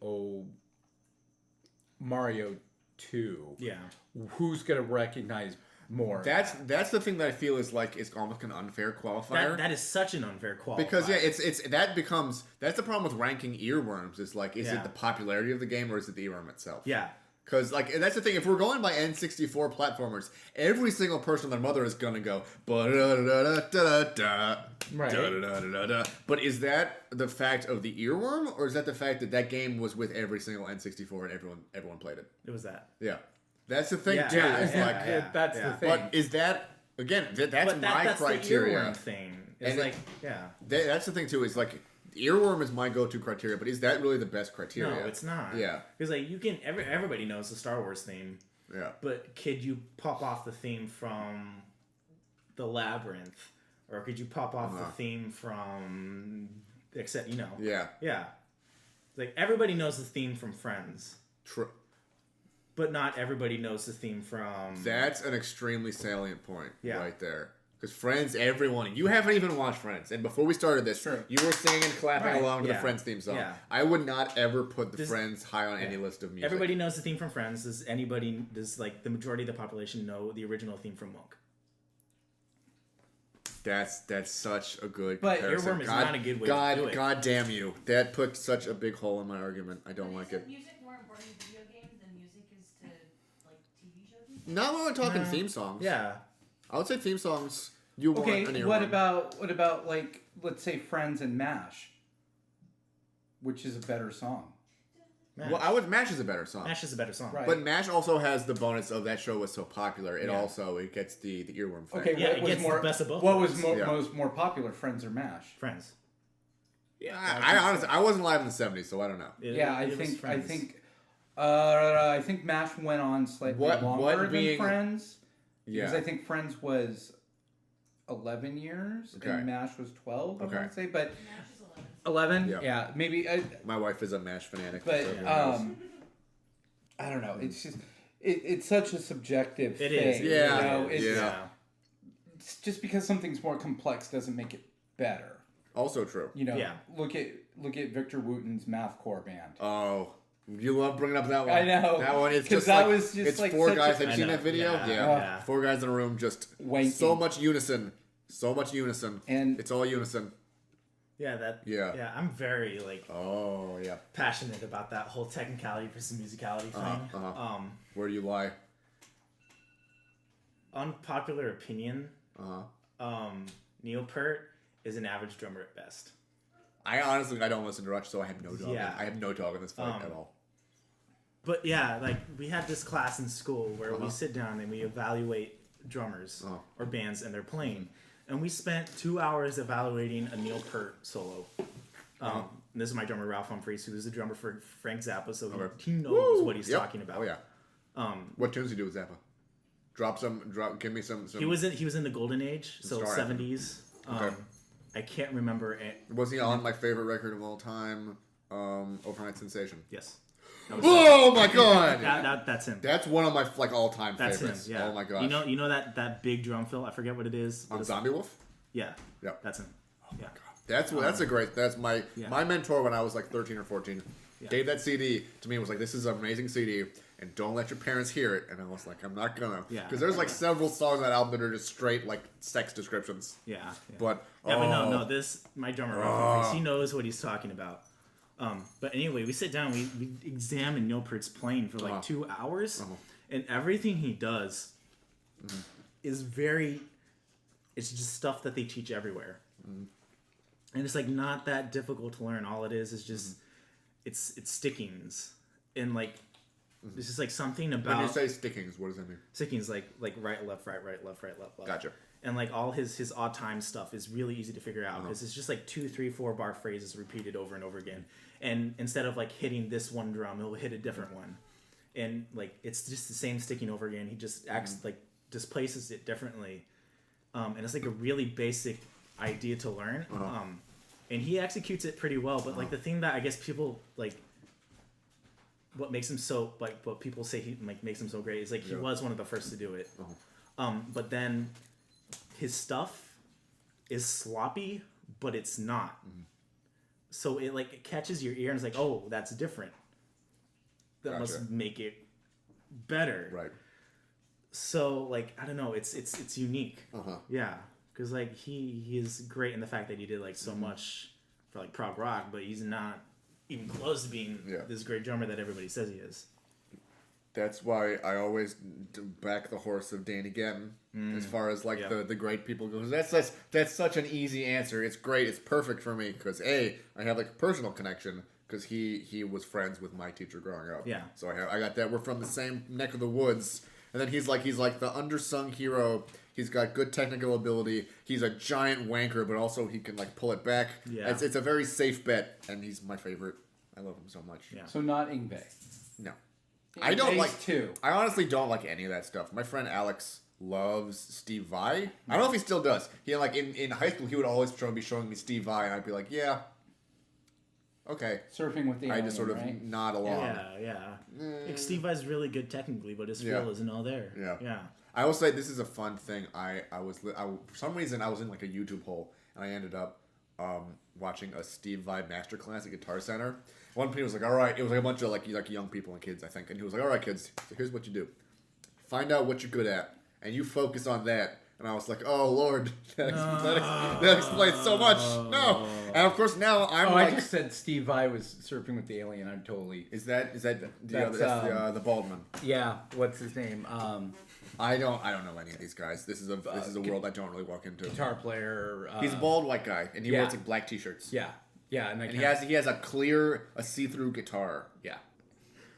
Mario 2, Yeah. who's gonna recognize more? that's the thing that I feel is like it's almost an unfair qualifier. That is such an unfair qualifier. Because yeah, it's that becomes that's the problem with ranking earworms. Is like is Yeah. it the popularity of the game or is it the earworm itself? Yeah. Because like that's the thing. If we're going by N64 platformers, every single person and their mother is gonna go ba-da-da-da-da-da-da, Right. da-da-da-da-da. But is that the fact of the earworm, or is that the fact that that game was with every single N64 and everyone played it? It was that. Yeah, that's the thing Yeah, too. yeah, is yeah, like, yeah. That's the thing. but is that again? That's But my that's criteria. the earworm thing. It's And like, yeah. That's the thing too. Is like earworm is my go-to criteria, but is that really the best criteria? No, it's not. Yeah. Because like you can everybody knows the Star Wars theme, Yeah. but could you pop off the theme from the Labyrinth, or could you pop off the theme from except Yeah. yeah, like everybody knows the theme from Friends, True. but not everybody knows the theme from That's an extremely salient point Yeah. right there. Because Friends, everyone, you haven't even watched Friends, and before we started this, True. you were singing and clapping Right, along to the yeah. Friends theme song. Yeah. I would not ever put the Does- Friends high on any list of music. Everybody knows the theme from Friends. Does like the majority of the population know the original theme from Monk? That's such a good But comparison. Earworm is not a good way to do it. God damn you. That put such a big hole in my argument. I don't like it. Is music more important to video games than music is to like TV shows? Not when we're talking No. theme songs. Yeah. I would say theme songs. You Okay, want an what earworm. about like, let's say Friends and MASH, which is a better song. Mash. Well, MASH is a better song. Mash is a better song. Right. But MASH also has the bonus of that show was so popular. It Yeah. also it gets the earworm factor. Okay, Yeah, what it was gets more the best of both What worlds. was Yeah. more popular, Friends or MASH? Friends. Yeah, I honestly I wasn't alive in the '70s, so I don't know. Yeah, I It was think Friends. I think MASH went on slightly What longer being- than Friends. Yeah. Because I think Friends was 11 years Okay. and MASH was 12, I Okay. want to say, but MASH is 11. 11? Yeah. Yeah, maybe My wife is a MASH fanatic. but so everyone knows. I don't know. It's just it's such a subjective It thing. is. Yeah, You know? It's, yeah. it's just because something's more complex doesn't make it better. Also true. You know, Yeah. look at Victor Wooten's mathcore band. Oh, you love bringing up that one. I know. That one is 'Cause just that like, was just it's like four such guys. a- Have you I seen know. that video? Yeah. Yeah. Four guys in a room, just Wanking. so much unison. So much unison. And- it's all unison. Yeah, that. Yeah. Yeah, I'm very like Oh yeah. passionate about that whole technicality versus musicality thing. Uh-huh. Where do you lie? Unpopular opinion. Uh-huh. Neil Peart is an average drummer at best. I honestly don't listen to Rush, so I have no dog. Yeah. I have no dog in this fight at all. But yeah, like we had this class in school where Uh-huh. we sit down and we evaluate drummers Uh-huh. or bands and their playing. And we spent 2 hours evaluating a Neil Peart solo. And this is my drummer Ralph Humphreys, who is the drummer for Frank Zappa, so Okay. he knows what he's Yep. talking about. Oh yeah. What tunes do you do with Zappa? Give me some. He was in the golden age, so Star Anthem. 70s. Okay. I can't remember it. Was he on my favorite record of all time, Overnight Sensation? Yes. Oh my god! That's him. That's one of my all-time That's favorites. him. Yeah. Oh my gosh. You know that big drum fill? I forget what it is. On Zombie Wolf? Yeah. Yep. That's him. Yeah. That's a great. That's my Yeah. my mentor when I was like 13 or 14. Yeah. Gave that CD to me and was like, "This is an amazing CD, and don't let your parents hear it." And I was like, "I'm not gonna." Yeah. Because there's like several songs on that album that are just straight like sex descriptions. Yeah. But But no. This my drummer Ralph Humphreys, he knows what he's talking about. But anyway, we sit down, we examine Neil Peart's playing for like 2 hours, and everything he does is very. It's just stuff that they teach everywhere, and it's like not that difficult to learn. All it is just it's stickings, and like it's just like something about when you say stickings, what does that mean? stickings like right left right left right left left. Gotcha. And like all his odd time stuff is really easy to figure out because it's just like 2, 3, 4 bar phrases repeated over and over again. And instead of like hitting this one drum, he'll hit a different one. And like it's just the same sticking over again. He just acts like displaces it differently. And it's like a really basic idea to learn. And he executes it pretty well. But like the thing that I guess people like, what makes him so like what people say he like makes him so great is like he was one of the first to do it. But then his stuff is sloppy, but it's not. So it like it catches your ear and it's like, oh, that's different. That Gotcha. must make it better. Right. So like I don't know, it's unique. Uh-huh. Yeah, because like he is great in the fact that he did like so much for like prog rock, but he's not even close to being this great drummer that everybody says he is. That's why I always back the horse of Danny Gatton as far as like the great people go. That's such an easy answer. It's great. It's perfect for me because I have like a personal connection because he was friends with my teacher growing up. Yeah. So I got that. We're from the same neck of the woods. And then he's like the undersung hero. He's got good technical ability. He's a giant wanker, but also he can like pull it back. Yeah. It's a very safe bet, and he's my favorite. I love him so much. Yeah. So not Ingve. No. I don't Ingve's like two. I honestly don't like any of that stuff. My friend Alex loves Steve Vai. I don't know if he still does. He like in high school he would always be showing me Steve Vai, and I'd be like, yeah, okay. Surfing with the I just sort of right? nod along. Yeah. Like Steve Vai's really good technically, but his feel isn't all there. Yeah. Yeah. I will say this is a fun thing. For some reason I was in like a YouTube hole and I ended up watching a Steve Vai masterclass at Guitar Center. One person was like, "All right," it was like a bunch of like young people and kids, I think, and he was like, "All right, kids, so here's what you do: find out what you're good at, and you focus on that." And I was like, "Oh Lord, that explains so much." No, and of course now I'm I like, just said Steve Vai was surfing with the alien. I'm totally. "Is that That's, the Baldwin?" Yeah. What's his name? I don't know any of these guys. This is a world I don't really walk into. Guitar player. He's a bald white guy, and he yeah. wears like black t-shirts. Yeah. Yeah. And he has a see-through guitar. Yeah.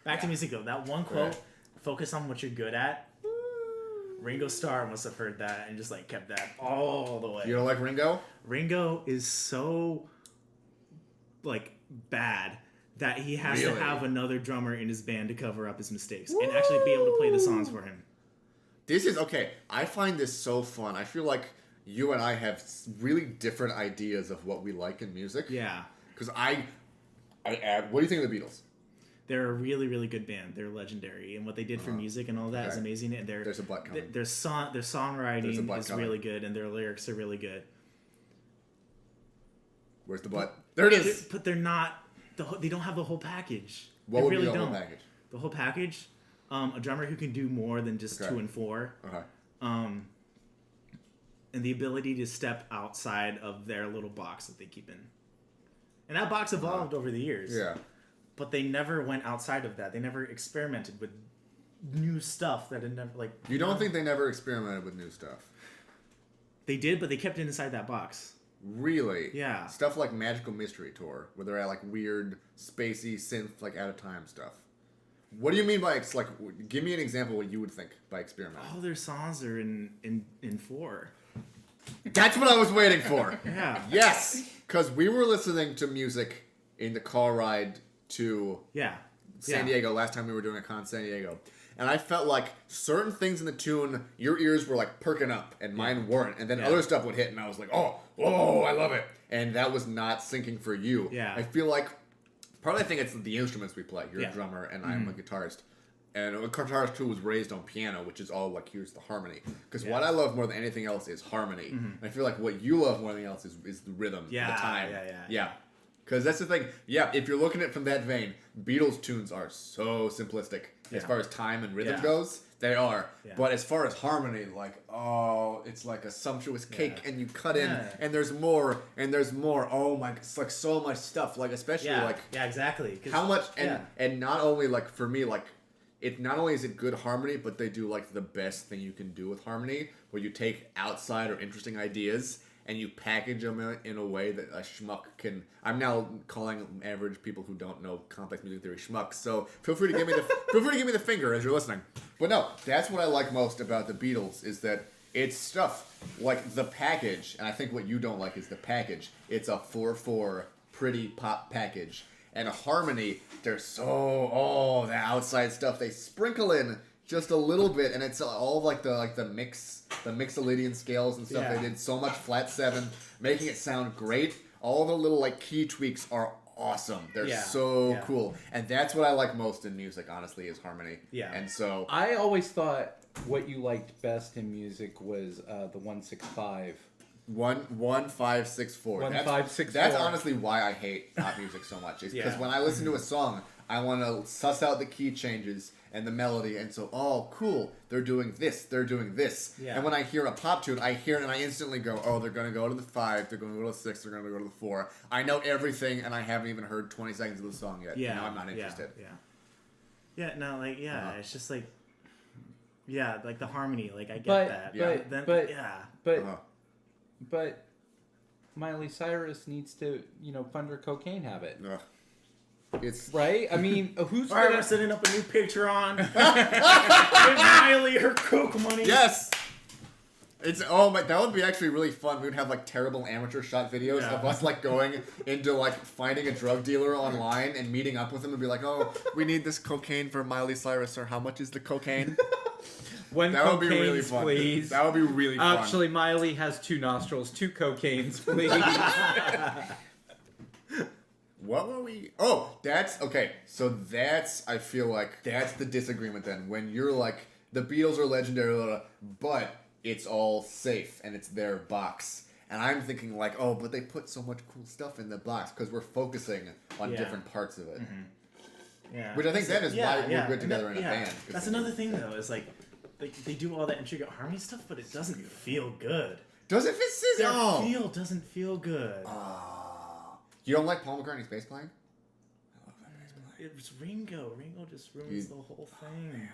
Back to music though. That one quote, "Focus on what you're good at." Ringo Starr must have heard that and just like kept that all the way. You don't like Ringo? Ringo is so like bad that he has to Really? have another drummer in his band to cover up his mistakes and actually be able to play the songs for him. This is okay. I find this so fun. I feel like you and I have really different ideas of what we like in music. Yeah. Because what do you think of the Beatles? They're a really, really good band. They're legendary, and what they did for music and all that is Okay. amazing. And There's a butt coming. their songwriting There's a butt is coming. really good, and their lyrics are really good. Where's the butt? There it is. But they're not. They don't have the whole package. What they would really be the don't. whole package? The whole package. A drummer who can do more than just Okay. 2 and 4. Okay. And the ability to step outside of their little box that they keep in. And that box evolved over the years. Yeah. But they never went outside of that. They never experimented with new stuff that had never like. You don't think they never experimented with new stuff? They did, but they kept it inside that box. Really? Yeah. Stuff like Magical Mystery Tour, where they're at like weird, spacey, synth, like out of time stuff. What do you mean by like? Give me an example of what you would think by experiment. All their songs are in 4. That's what I was waiting for. Yeah. Yes, because we were listening to music in the car ride to Yeah. San Diego last time we were doing a con in San Diego, and I felt like certain things in the tune, your ears were like perking up, and mine weren't, and then other stuff would hit, and I was like, oh, I love it, and that was not syncing for you. Yeah. I feel like partly I think it's the instruments we play. You're Yeah. a drummer, and I'm a guitarist. And a guitarist too was raised on piano, which is all like here's the harmony. Because what I love more than anything else is harmony. And I feel like what you love more than anything else is the rhythm, the time. Yeah. Because that's the thing. Yeah, if you're looking at it from that vein, Beatles tunes are so simplistic as far as time and rhythm goes. They are. Yeah. But as far as harmony, like, oh, it's like a sumptuous cake, and you cut in, Yeah. and there's more, and there's more. Oh my, it's like so much stuff. Like especially like Yeah, exactly. 'Cause- how much and yeah. and not only like for me like it not only is it good harmony, but they do like the best thing you can do with harmony, where you take outside or interesting ideas and you package them in a way that a schmuck can. I'm now calling average people who don't know complex music theory schmucks. So feel free to give me the finger as you're listening. But no, that's what I like most about the Beatles is that it's stuff like the package, and I think what you don't like is the package. It's a 4/4 pretty pop package. And a harmony, they're so the outside stuff they sprinkle in just a little bit, and it's all like the Mixolydian scales and stuff. Yeah. They did so much flat 7, making it sound great. All the little like key tweaks are awesome. They're so cool, and that's what I like most in music. Honestly, is harmony. Yeah. And so I always thought what you liked best in music was the 165. 1-5-6-4. 1-5-6-4. That's honestly why I hate pop music so much. Is because when I listen to a song, I want to suss out the key changes and the melody, and so cool, they're doing this, they're doing this. Yeah. And when I hear a pop tune, I hear it and I instantly go, oh, they're gonna go to the 5, they're gonna go to the 6, they're gonna go to the 4. I know everything, and I haven't even heard 20 seconds of the song yet. Yeah. And now I'm not interested. Yeah. No, like it's just like like the harmony. Like I get But- that. but- then, but- yeah. But Uh-huh. but Miley Cyrus needs to fund her cocaine habit, Ugh. It's right? I mean, who's All right, gonna? we're setting up a new Patreon. Give Miley her coke money. yes. It's that would be actually really fun. We would have like terrible amateur shot videos of us like going into like finding a drug dealer online and meeting up with him and be like, oh, we need this cocaine for Miley Cyrus, or how much is the cocaine? One That would be really cocaines, fun. please. That would be really fun. Actually, Miley has 2 nostrils, 2 cocaines, please. What were we? Oh, that's okay. So that's I feel like that's the disagreement then. When you're like the Beatles are legendary, blah, blah, blah, but it's all safe and it's their box. And I'm thinking like, oh, but they put so much cool stuff in the box because we're focusing on different parts of it. Yeah. Which I think that is why we're good And together in a band. That's another thing though, is like they do all that intricate harmony stuff, but it doesn't feel good. Does it fit Their feel doesn't feel good. You don't like Paul McCartney's bass playing? I love that bass playing. It's Ringo. Ringo just ruins the whole thing.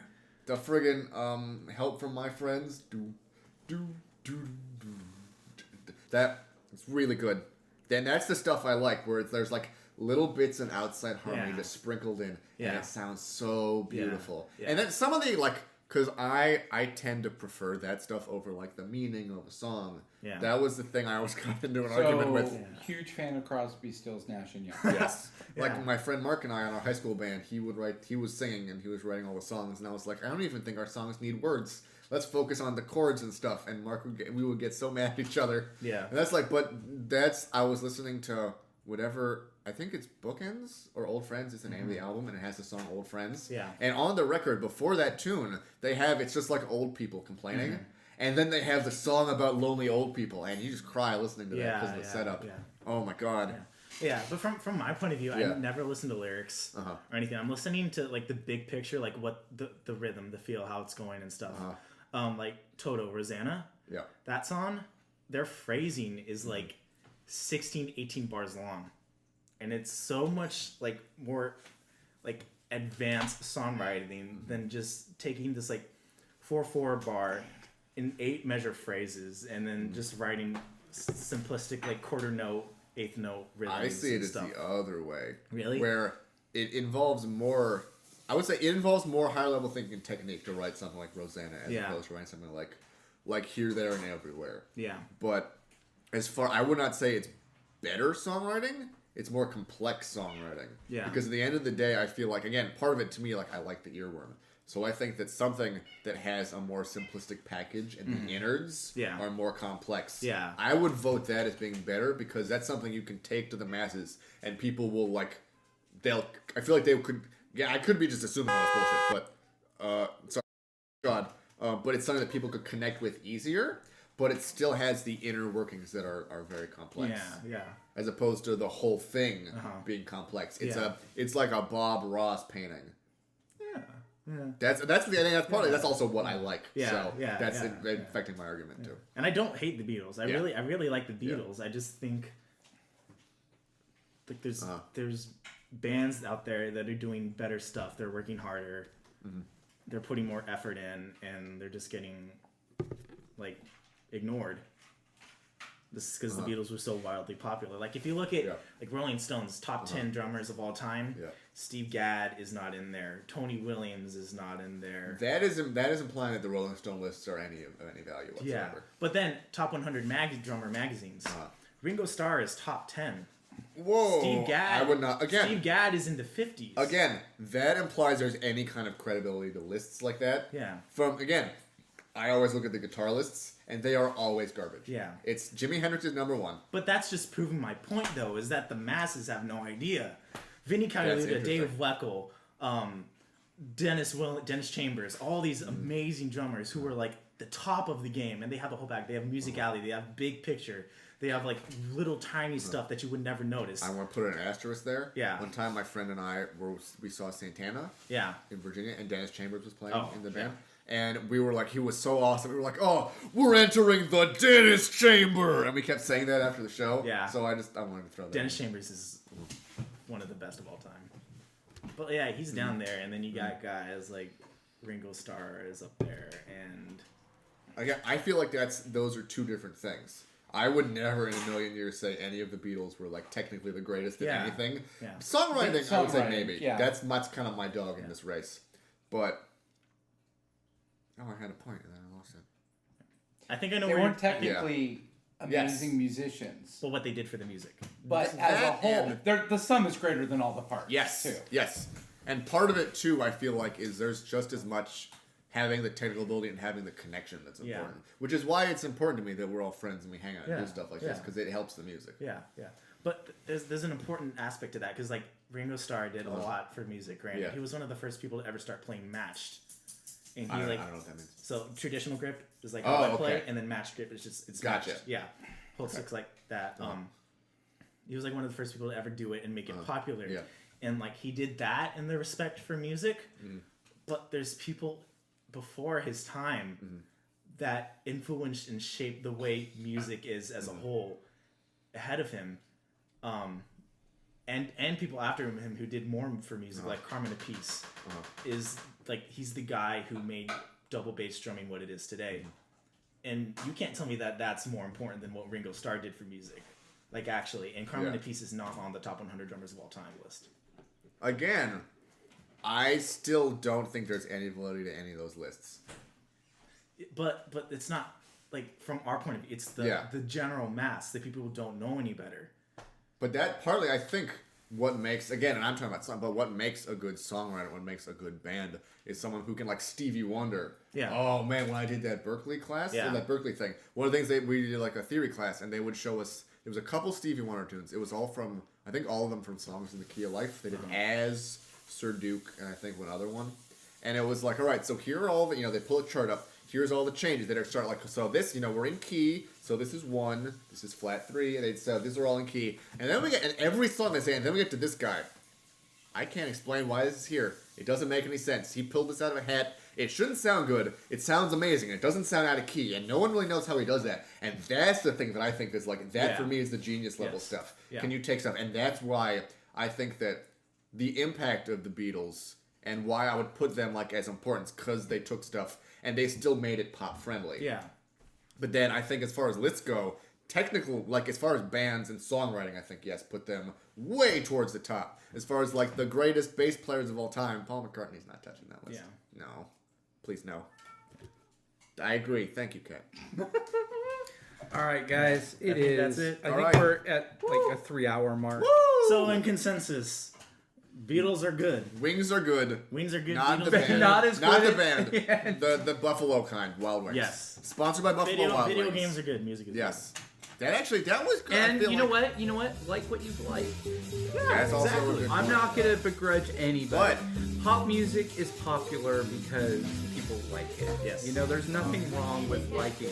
The friggin' Help From My Friends. Do, do, do, do. That, it's really good. Then that's the stuff I like, where there's like little bits and outside harmony just sprinkled in, and it sounds so beautiful. Yeah. And then some of the, like, because I tend to prefer that stuff over like the meaning of a song. Yeah. That was the thing I always got into an argument with. Huge fan of Crosby, Stills, Nash and Young. Yes. Like my friend Mark and I on our high school band, he was singing and he was writing all the songs, and I was like, I don't even think our songs need words. Let's focus on the chords and stuff. And we would get so mad at each other. Yeah. And that's like, I was listening to whatever, I think it's Bookends or Old Friends is the name of the album, and it has the song Old Friends. Yeah. And on the record, before that tune, it's just like old people complaining. And then they have the song about lonely old people, and you just cry listening to that because of the setup. Yeah. Oh my god. Yeah, but from my point of view, I never listen to lyrics or anything. I'm listening to like the big picture, like what the rhythm, the feel, how it's going and stuff. Like Toto, Rosanna. Yeah. That song, their phrasing is like 16, 18 bars long. And it's so much like more like advanced songwriting than just taking this like 4/4 bar in 8 measure phrases and then just writing simplistic like quarter note, eighth note rhythms. I see it as the other way. Really? Where it involves more, I would say it involves more higher level thinking and technique to write something like Rosanna as opposed to writing something like Here, There, and Everywhere. Yeah. But I would not say it's better songwriting. It's more complex songwriting. Yeah. Because at the end of the day, I feel like, again, part of it to me, like, I like the earworm. So I think that something that has a more simplistic package and the innards are more complex. Yeah. I would vote that as being better because that's something you can take to the masses and people will, like, I feel like they could, I could be just assuming all this bullshit, but, sorry, God, but it's something that people could connect with easier. But it still has the inner workings that are very complex. Yeah. As opposed to the whole thing being complex. It's like a Bob Ross painting. Yeah. That's probably that's also what I like. Yeah. So that's affecting my argument too. And I don't hate the Beatles. I really like the Beatles. I just think like there's bands out there that are doing better stuff. They're working harder. Mm-hmm. They're putting more effort in, and they're just getting like ignored. This is because the Beatles were so wildly popular. Like if you look at like Rolling Stones top 10 drummers of all time, Steve Gadd is not in there. Tony Williams is not in there. That is implying that the Rolling Stone lists are any value whatsoever. Yeah, but then top 100 drummer magazines, Ringo Starr is top 10. Whoa! Steve Gadd. I would not. Again, Steve Gadd is in the 50s. Again, that implies there's any kind of credibility to lists like that. Yeah. I always look at the guitar lists, and they are always garbage. Yeah. It's Jimi Hendrix is number 1. But that's just proving my point, though, is that the masses have no idea. Vinnie Colaiuta, Dave Weckl, Dennis Chambers, all these amazing drummers who were like the top of the game, and they have the whole bag. They have musicality, they have big picture, they have like little tiny stuff that you would never notice. I want to put an asterisk there. Yeah. One time, my friend and I we saw Santana. Yeah. In Virginia, and Dennis Chambers was playing in the band. Yeah. And we were like, he was so awesome. We were like, oh, we're entering the Dennis Chamber. And we kept saying that after the show. Yeah. So I wanted to throw that Dennis Chambers is one of the best of all time. But yeah, he's down there. And then you got guys like Ringo Starr is up there. And again, I feel like those are two different things. I would never in a million years say any of the Beatles were like technically the greatest at anything. Yeah. Songwriting, I would say maybe. Yeah. That's kind of my dog in this race. But I had a point and then I lost it. I think I know they weren't technically amazing musicians. But what they did for the music. But as a whole, the sum is greater than all the parts. Yes. Too. Yes. And part of it too, I feel like, is there's just as much having the technical ability and having the connection that's important. Which is why it's important to me that we're all friends and we hang out and do stuff like this, because it helps the music. Yeah, yeah. But there's an important aspect to that, because like Ringo Starr did a lot for music, granted. Yeah. He was one of the first people to ever start playing matched. and I he don't like know what that means. so traditional grip is like Oh, how I play, okay. and then match grip is just it's Gotcha. matched. Yeah, hold sticks like that. He was like one of the first people to ever do it and make it popular. Yeah. And like he did that in the respect for music, but there's people before his time that influenced and shaped the way music is as a whole ahead of him, and people after him who did more for music, like Carmen Appice is like he's the guy who made double bass drumming what it is today, and you can't tell me that that's more important than what Ringo Starr did for music, like actually. And Carmen Appice is not on the top 100 drummers of all time list. Again, I still don't think there's any validity to any of those lists. But it's not like from our point of view. It's the general mass, the people who don't know any better. But that partly, I think, what makes, again, and I'm talking about song, but what makes a good songwriter, what makes a good band, is someone who can, like Stevie Wonder. Yeah. Oh, man, when I did that Berkeley class, Yeah. that Berkeley thing, one of the things we did, like, a theory class, and they would show us, it was a couple Stevie Wonder tunes. It was all from, I think all of them from Songs in the Key of Life. They did As, Sir Duke, and I think one other one. And it was like, all right, so here are all the, they pull a chart up. Here's all the changes that are start like, so this, we're in key, so this is 1, this is flat 3, and they'd say, these are all in key. And then we get, and every song they say, and then we get to this guy. I can't explain why this is here. It doesn't make any sense. He pulled this out of a hat. It shouldn't sound good. It sounds amazing. It doesn't sound out of key, and no one really knows how he does that. And that's the thing that I think is like, that for me is the genius level stuff. Yeah. Can you take stuff? And that's why I think that the impact of the Beatles and why I would put them like as important because they took stuff and they still made it pop friendly. Yeah. But then I think as far as lists go, technical, like as far as bands and songwriting, I think, yes, put them way towards the top. As far as like the greatest bass players of all time, Paul McCartney's not touching that list. Yeah. No. Please no. I agree. Thank you, Kat. All right, guys. I think that's it. I All think right. we're at like a 3-hour mark. So in consensus, Beatles are good. Wings are good. Wings are good. Not Beatles the are band. good. Not as Not the good. band. The Buffalo kind, Wild Wings. Yes. Sponsored by Buffalo Wild Video Wings. games are good. Music is Yes. That was good. I And feel you know like what? You know what? Like what you like. That's also a good I'm point. not gonna begrudge anybody. But- Pop music is popular because people like it. Yes. There's nothing wrong with liking.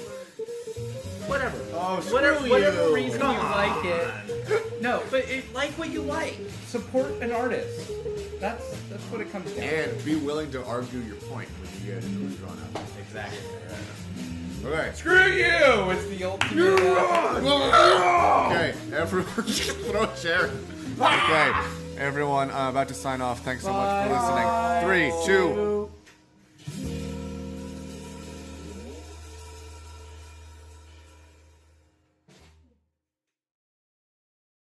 Whatever. Oh, screw whatever you. reason you like it. No, but like what you like. Support an artist. That's what it comes down to. And be willing to argue your point when you get into it drawn out. Exactly. Okay. Screw you! It's the ultimate. Okay, everyone, throw a chair. Okay, everyone, about to sign off. Thanks so much for listening. 3, 2,